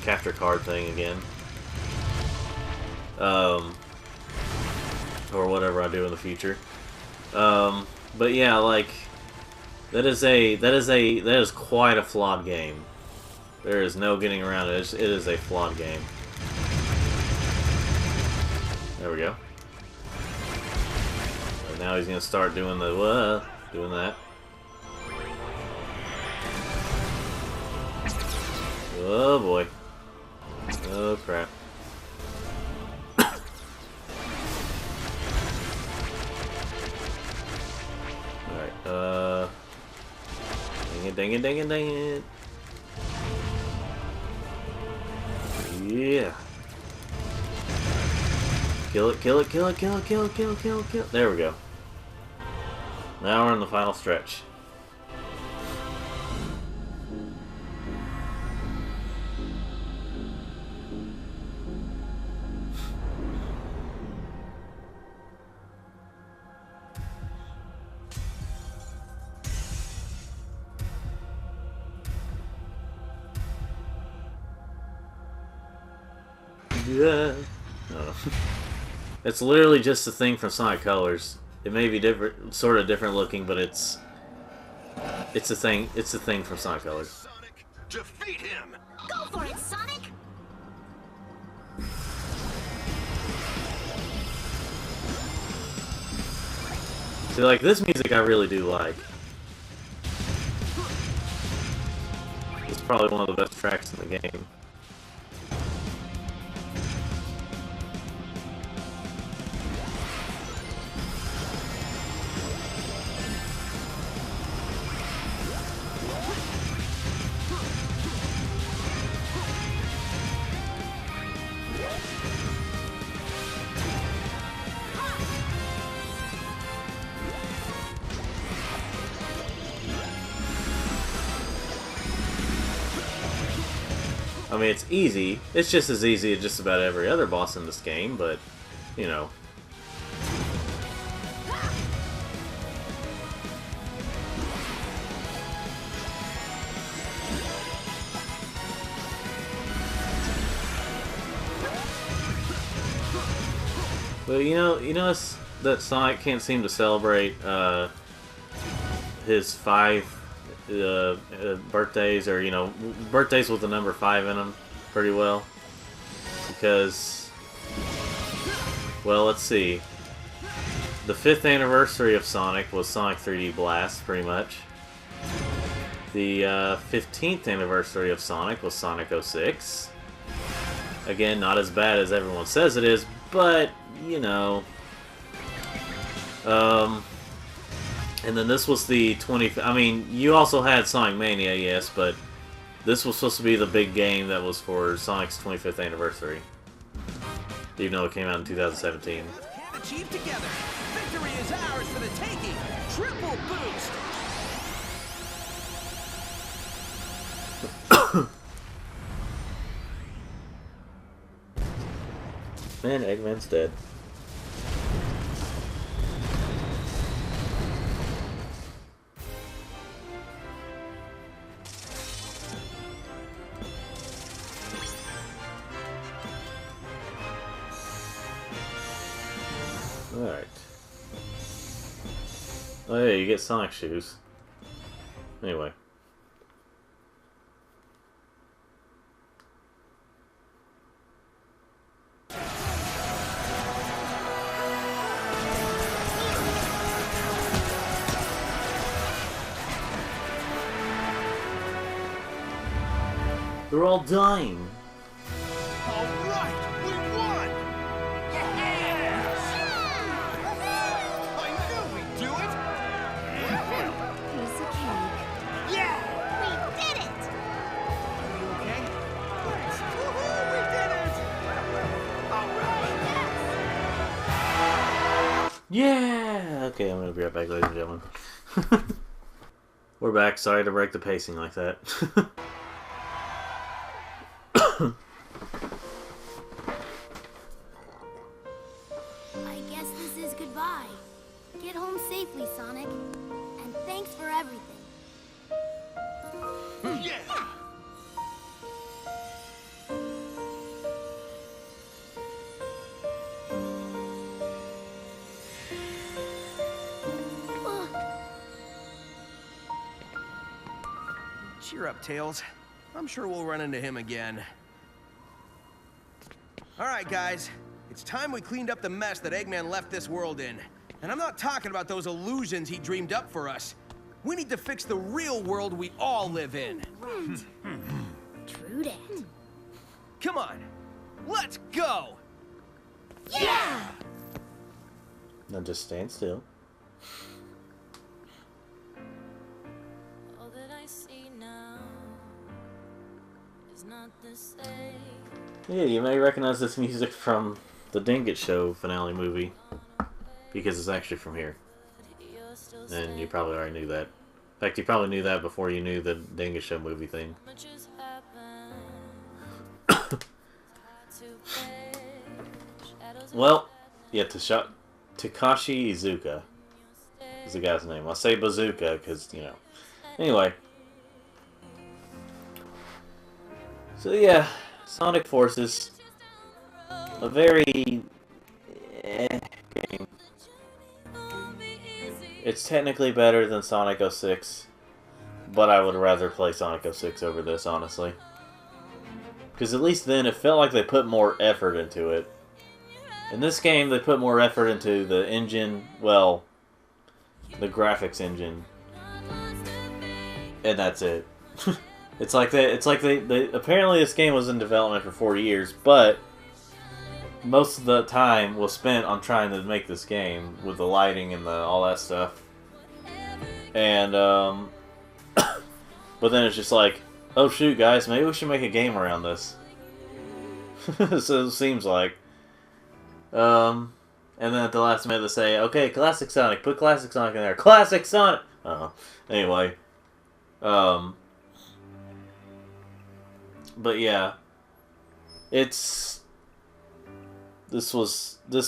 capture card thing again. Or whatever I do in the future. But yeah, like... That is quite a flawed game. There is no getting around it. It is a flawed game. There we go. And now he's gonna start doing doing that. Oh boy. Oh crap. Alright, dang it. Yeah. Kill it. There we go. Now we're in the final stretch. Yeah. No. It's literally just a thing from Sonic Colors. It may be different, sort of different looking, but it's a thing. It's a thing from Sonic Colors. Sonic, defeat him. Go for it, Sonic! See, like, this music I really do like. It's probably one of the best tracks in the game. I mean, it's easy. It's just as easy as just about every other boss in this game, but, you know. But you know that Sonic can't seem to celebrate his 5 birthdays, or birthdays with the number 5 in them pretty well, because, well, let's see, the 5th anniversary of Sonic was Sonic 3D Blast, pretty much. The 15th anniversary of Sonic was Sonic 06. Again, not as bad as everyone says it is, but and then this was the 20th. I mean, you also had Sonic Mania, yes, but this was supposed to be the big game that was for Sonic's 25th anniversary. Even though it came out in 2017. Can achieve together. Victory is ours for the taking. Triple boost. Man, Eggman's dead. Alright. Oh yeah, you get Sonic shoes. Anyway. They're all dying. All right, we won! I knew we'd do it! Piece of cake. Yeah! We did it! Are you okay? Thanks! Woohoo! We did it! All right! Yeah! Okay, I'm gonna be right back, ladies and gentlemen. We're back. Sorry to break the pacing like that. I guess this is goodbye. Get home safely, Sonic. And thanks for everything. Yeah! Cheer up, Tails. I'm sure we'll run into him again. Alright, guys. It's time we cleaned up the mess that Eggman left this world in. And I'm not talking about those illusions he dreamed up for us. We need to fix the real world we all live in. Right. True that. Come on. Let's go! Yeah! Now just stand still. All that I see now is not the same. Yeah, you may recognize this music from the Dingus Show finale movie, because it's actually from here. And you probably already knew that. In fact, you probably knew that before you knew the Dingus Show movie thing. Well, yeah, Takashi Iizuka is the guy's name. I'll say Bazooka because, Anyway. So yeah, Sonic Forces. A very game. It's technically better than Sonic 06, but I would rather play Sonic 06 over this, honestly. Because at least then it felt like they put more effort into it. In this game, they put more effort into the engine. Well, the graphics engine, and that's it. It's like they apparently this game was in development for 4 years, but most of the time was spent on trying to make this game with the lighting and all that stuff. And but then it's just like, oh shoot, guys, maybe we should make a game around this. So it seems like. And then at the last minute they say, okay, Classic Sonic, put Classic Sonic in there. Classic Sonic! Anyway. But yeah. This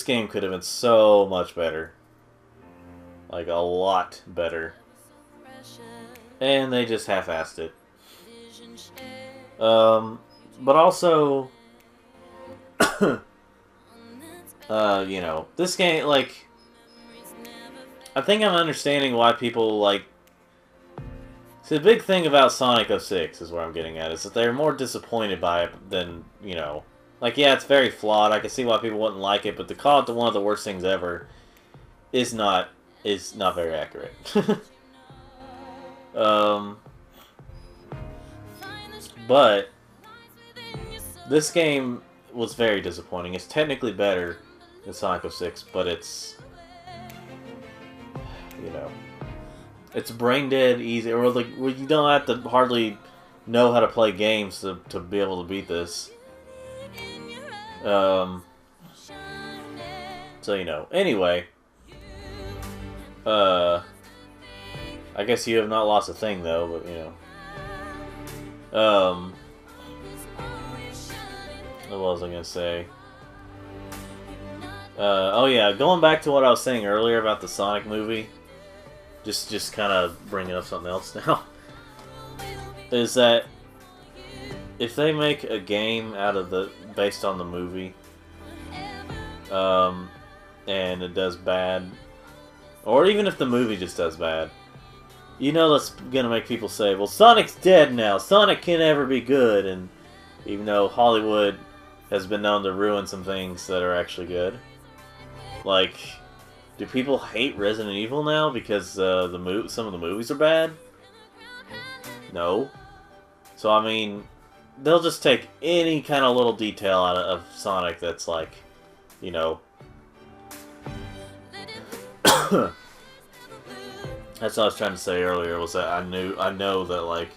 game could have been so much better. Like, a lot better. And they just half-assed it. But also... you know, this game, like... I think I'm understanding why people, like... See, the big thing about Sonic 06 is where I'm getting at, is that they're more disappointed by it than, you know... Like, yeah, it's very flawed. I can see why people wouldn't like it, but to call it one of the worst things ever is not very accurate. But this game was very disappointing. It's technically better than Sonic 06, but it's, you know, it's brain dead easy, or like you don't have to hardly know how to play games to be able to beat this. So, you know, anyway, I guess you have not lost a thing though, but you know, what was I gonna say? Oh yeah, going back to what I was saying earlier about the Sonic movie, just kind of bringing up something else now, is that if they make a game out of based on the movie, and it does bad, or even if the movie just does bad, you know that's gonna make people say, well, Sonic's dead now, Sonic can never be good, and even though Hollywood has been known to ruin some things that are actually good. Like, do people hate Resident Evil now because some of the movies are bad? No. So, I mean, they'll just take any kind of little detail out of Sonic that's like, you know... That's what I was trying to say earlier, was that I know that, like...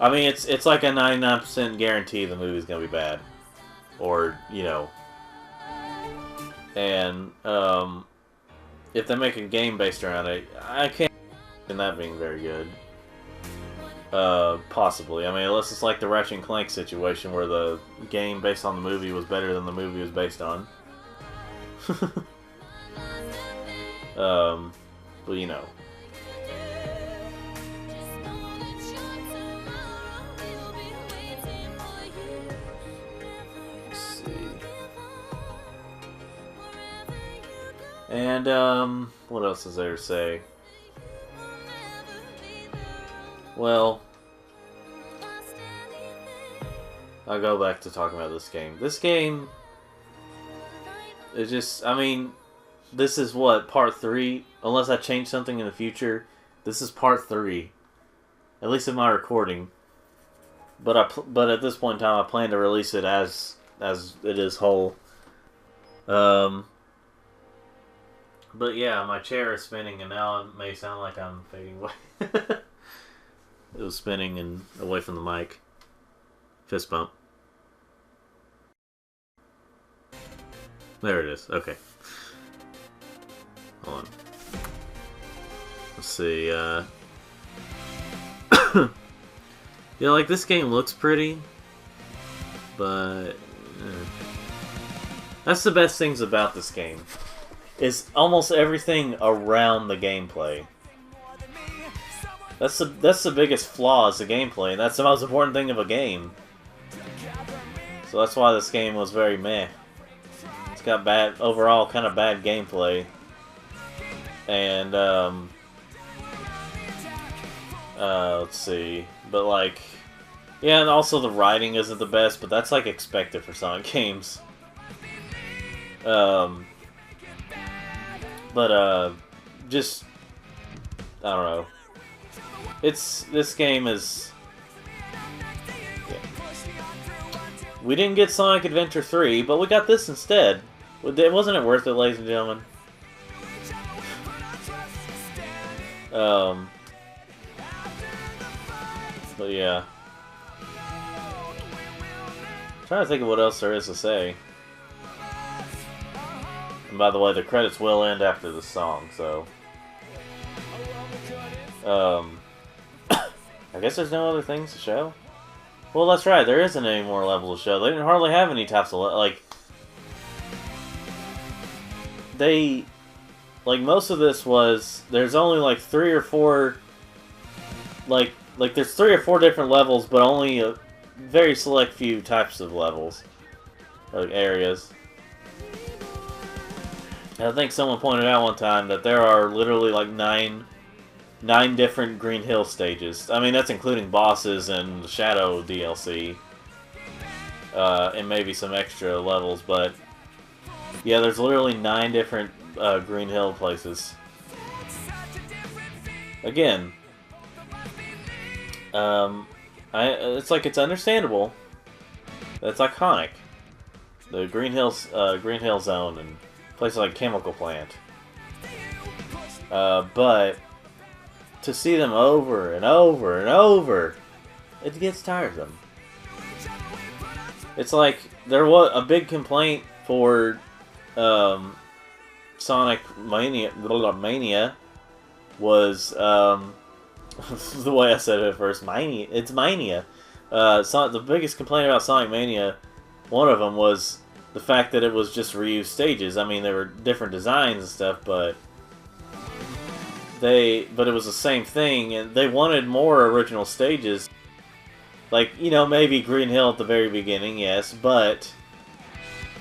I mean, it's like a 99% guarantee the movie's gonna be bad. Or, you know... And, if they make a game based around it, I can't imagine that being very good. Possibly. I mean, unless it's like the Ratchet & Clank situation where the game based on the movie was better than the movie was based on. But you know. Let's see. And, what else is there to say? Well, I'll go back to talking about this game. This game is just, I mean, this is what, part 3? Unless I change something in the future, this is part 3. At least in my recording. But at this point in time, I plan to release it as it is whole. But yeah, my chair is spinning, and now it may sound like I'm fading away. It was spinning and away from the mic. Fist bump. There it is. Okay. Hold on. Let's see. Yeah, like this game looks pretty, but that's the best things about this game. Is almost everything around the gameplay. That's the biggest flaw, is the gameplay, and that's the most important thing of a game. So that's why this game was very meh. It's got overall kind of bad gameplay. And, let's see. But like, yeah, and also the writing isn't the best, but that's like expected for Sonic games. But, just I don't know. This game is. Yeah. We didn't get Sonic Adventure 3, but we got this instead. Wasn't it worth it, ladies and gentlemen? But yeah. I'm trying to think of what else there is to say. And by the way, the credits will end after the song, so... I guess there's no other things to show? Well, that's right, there isn't any more levels to show. They didn't hardly have any types of... like, most of this was... There's only, like, 3 or 4... Like, there's 3 or 4 different levels, but only a very select few types of levels. Like, areas. I think someone pointed out one time that there are literally, like, 9 different Green Hill stages. I mean, that's including bosses and the Shadow DLC. And maybe some extra levels, but... Yeah, there's literally 9 different Green Hill places. Again... it's like, it's understandable. It's iconic. The Green Hill Zone and places like Chemical Plant. But to see them over and over and over, it gets tiresome. It's like there was a big complaint for Sonic Mania was the way I said it at first. Mania. It's Mania. The biggest complaint about Sonic Mania, one of them was the fact that it was just reused stages. I mean, there were different designs and stuff, but it was the same thing, and they wanted more original stages. Like, you know, maybe Green Hill at the very beginning, yes, but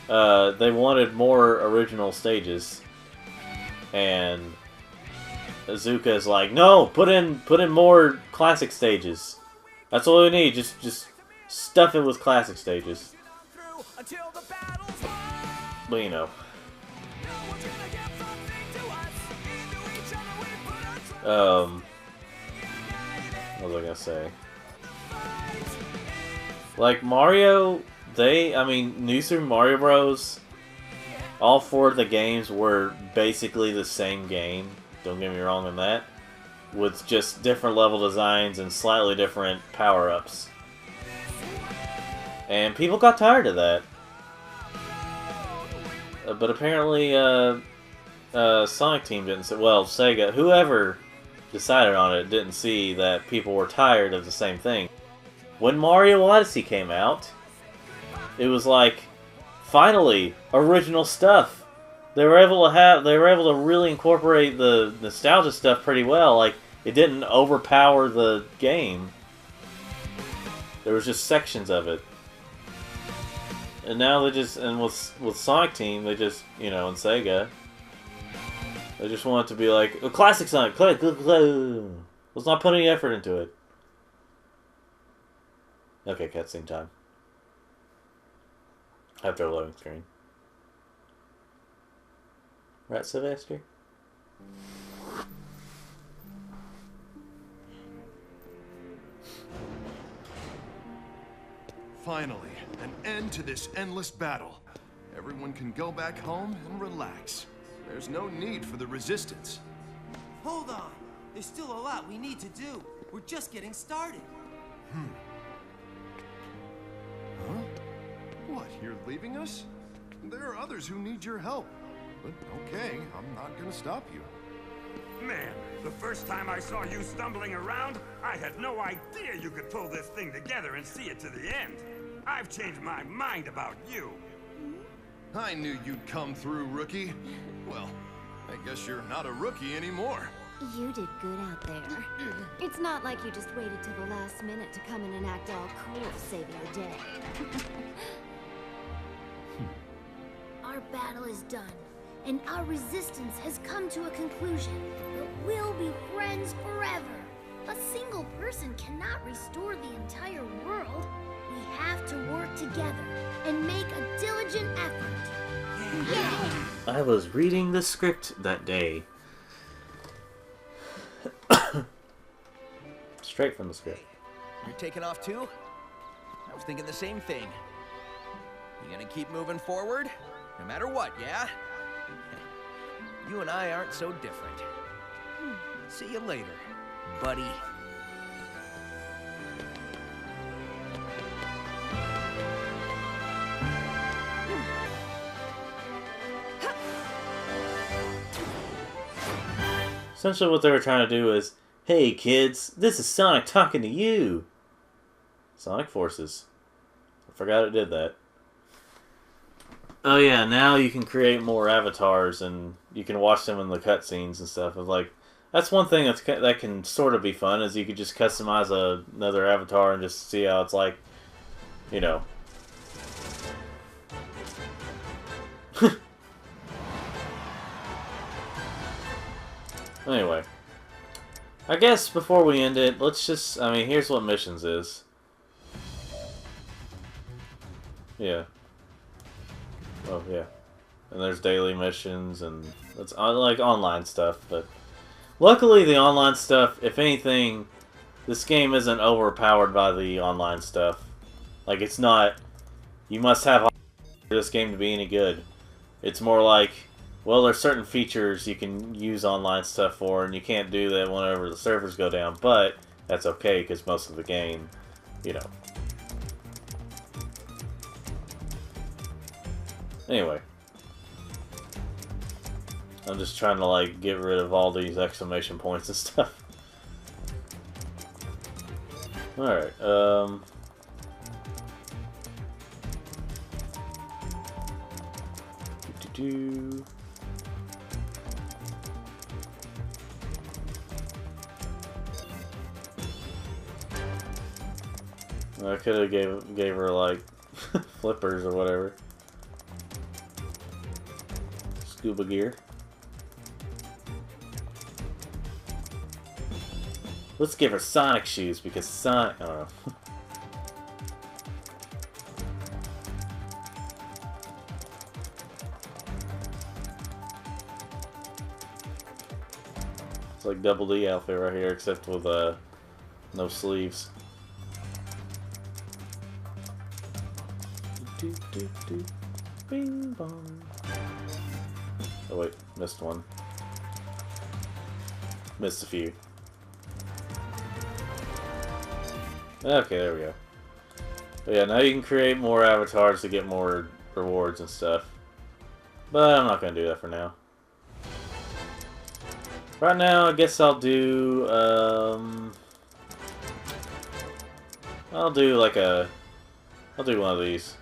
they wanted more original stages, and Azuka is like, no, put in more classic stages. That's all we need. Just stuff it with classic stages. But you know. What was I gonna say? Like Mario, New Super Mario Bros. All 4 of the games were basically the same game. Don't get me wrong on that. With just different level designs and slightly different power-ups. And people got tired of that. But apparently, Sonic Team didn't see... Well, Sega, whoever decided on it, didn't see that people were tired of the same thing. When Mario Odyssey came out, it was like, finally, original stuff. They were able to really incorporate the nostalgia stuff pretty well. Like, it didn't overpower the game. There was just sections of it. And now with Sonic Team, they just, you know, and Sega, they just want it to be like, a classic Sonic, let's not put any effort into it. Okay, cutscene time. After a loading screen. Right, Sylvester? Finally, an end to this endless battle. Everyone can go back home and relax. There's no need for the resistance. Hold on. There's still a lot we need to do. We're just getting started. Huh? What, you're leaving us? There are others who need your help. But okay, I'm not gonna stop you. Man, the first time I saw you stumbling around, I had no idea you could pull this thing together and see it to the end. I've changed my mind about you. I knew you'd come through, rookie. Well, I guess you're not a rookie anymore. You did good out there. It's not like you just waited till the last minute to come in and act all cool to save your day. Our battle is done, and our resistance has come to a conclusion. But we'll be friends forever. A single person cannot restore the entire world. We have to work together and make a diligent effort. Yay! I was reading the script that day. straight from the script. You're taking off too? I was thinking the same thing. You gonna keep moving forward? No matter what, yeah? You and I aren't so different. See you later, buddy. Essentially what they were trying to do is, hey kids, this is Sonic talking to you. Sonic Forces. I forgot it did that. Oh yeah, now you can create more avatars and you can watch them in the cutscenes and stuff. It's like, that's one thing that can sort of be fun, is you could just customize another avatar and just see how it's like, you know. Anyway, I guess before we end it, let's just, I mean, here's what missions is. Yeah. Oh, yeah. And there's daily missions, and it's like online stuff, but luckily the online stuff, if anything, this game isn't overpowered by the online stuff. Like, it's not, you must have for this game to be any good. It's more like, well, there's certain features you can use online stuff for, and you can't do that whenever the servers go down, but that's okay, because most of the game, you know. Anyway. I'm just trying to, like, get rid of all these exclamation points and stuff. Alright, I could have gave her like flippers or whatever. Scuba gear. Let's give her Sonic shoes because Sonic. I don't know. It's like Double D outfit right here, except with no sleeves. Bing bong. Oh wait, missed one. Missed a few. Okay, there we go. But yeah, now you can create more avatars to get more rewards and stuff. But I'm not gonna do that for now. Right now, I guess I'll do I'll do one of these.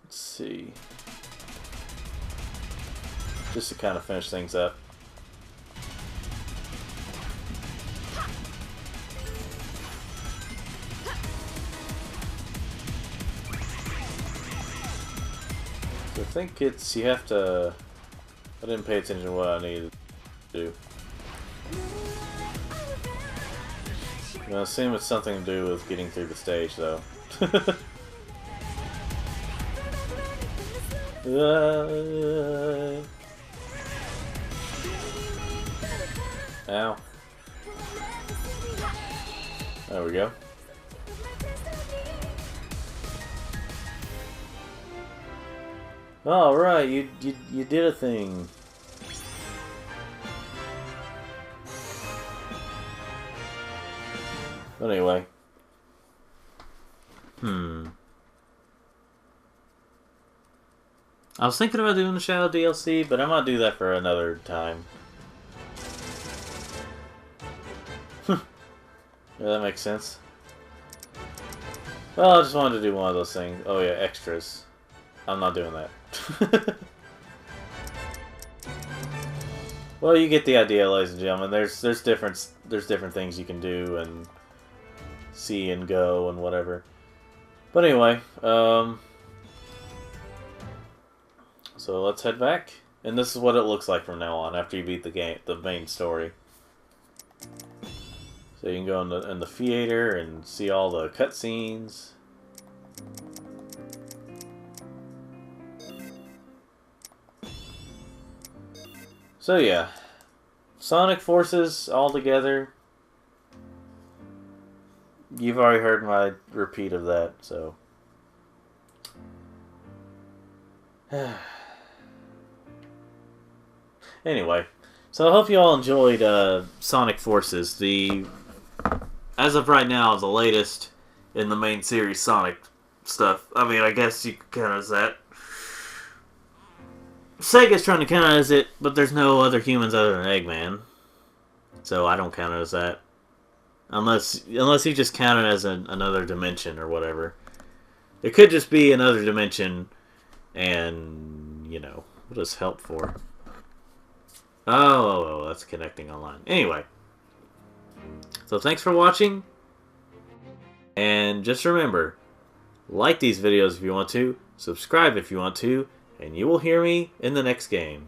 Let's see. Just to kind of finish things up. So I think it's, you have to, I didn't pay attention to what I needed to do. I assume it's something to do with getting through the stage though. Ow. There we go. All right, you did a thing. But anyway. I was thinking about doing the Shadow DLC, but I might do that for another time. Yeah, that makes sense. Well, I just wanted to do one of those things. Oh yeah, extras. I'm not doing that. Well, you get the idea, ladies and gentlemen. There's different things you can do and see and go and whatever. But anyway, so let's head back, and this is what it looks like from now on after you beat the main story. So you can go in the theater and see all the cutscenes. So yeah, Sonic Forces all together. You've already heard my repeat of that, so. Anyway, so I hope you all enjoyed Sonic Forces, as of right now, the latest in the main series Sonic stuff. I mean, I guess you could count it as that. Sega's trying to count it as it, but there's no other humans other than Eggman. So I don't count it as that. Unless you just count it as another dimension or whatever. It could just be another dimension and, you know, what does help for? Oh, that's connecting online. Anyway. So thanks for watching. And just remember, like these videos if you want to, subscribe if you want to, and you will hear me in the next game.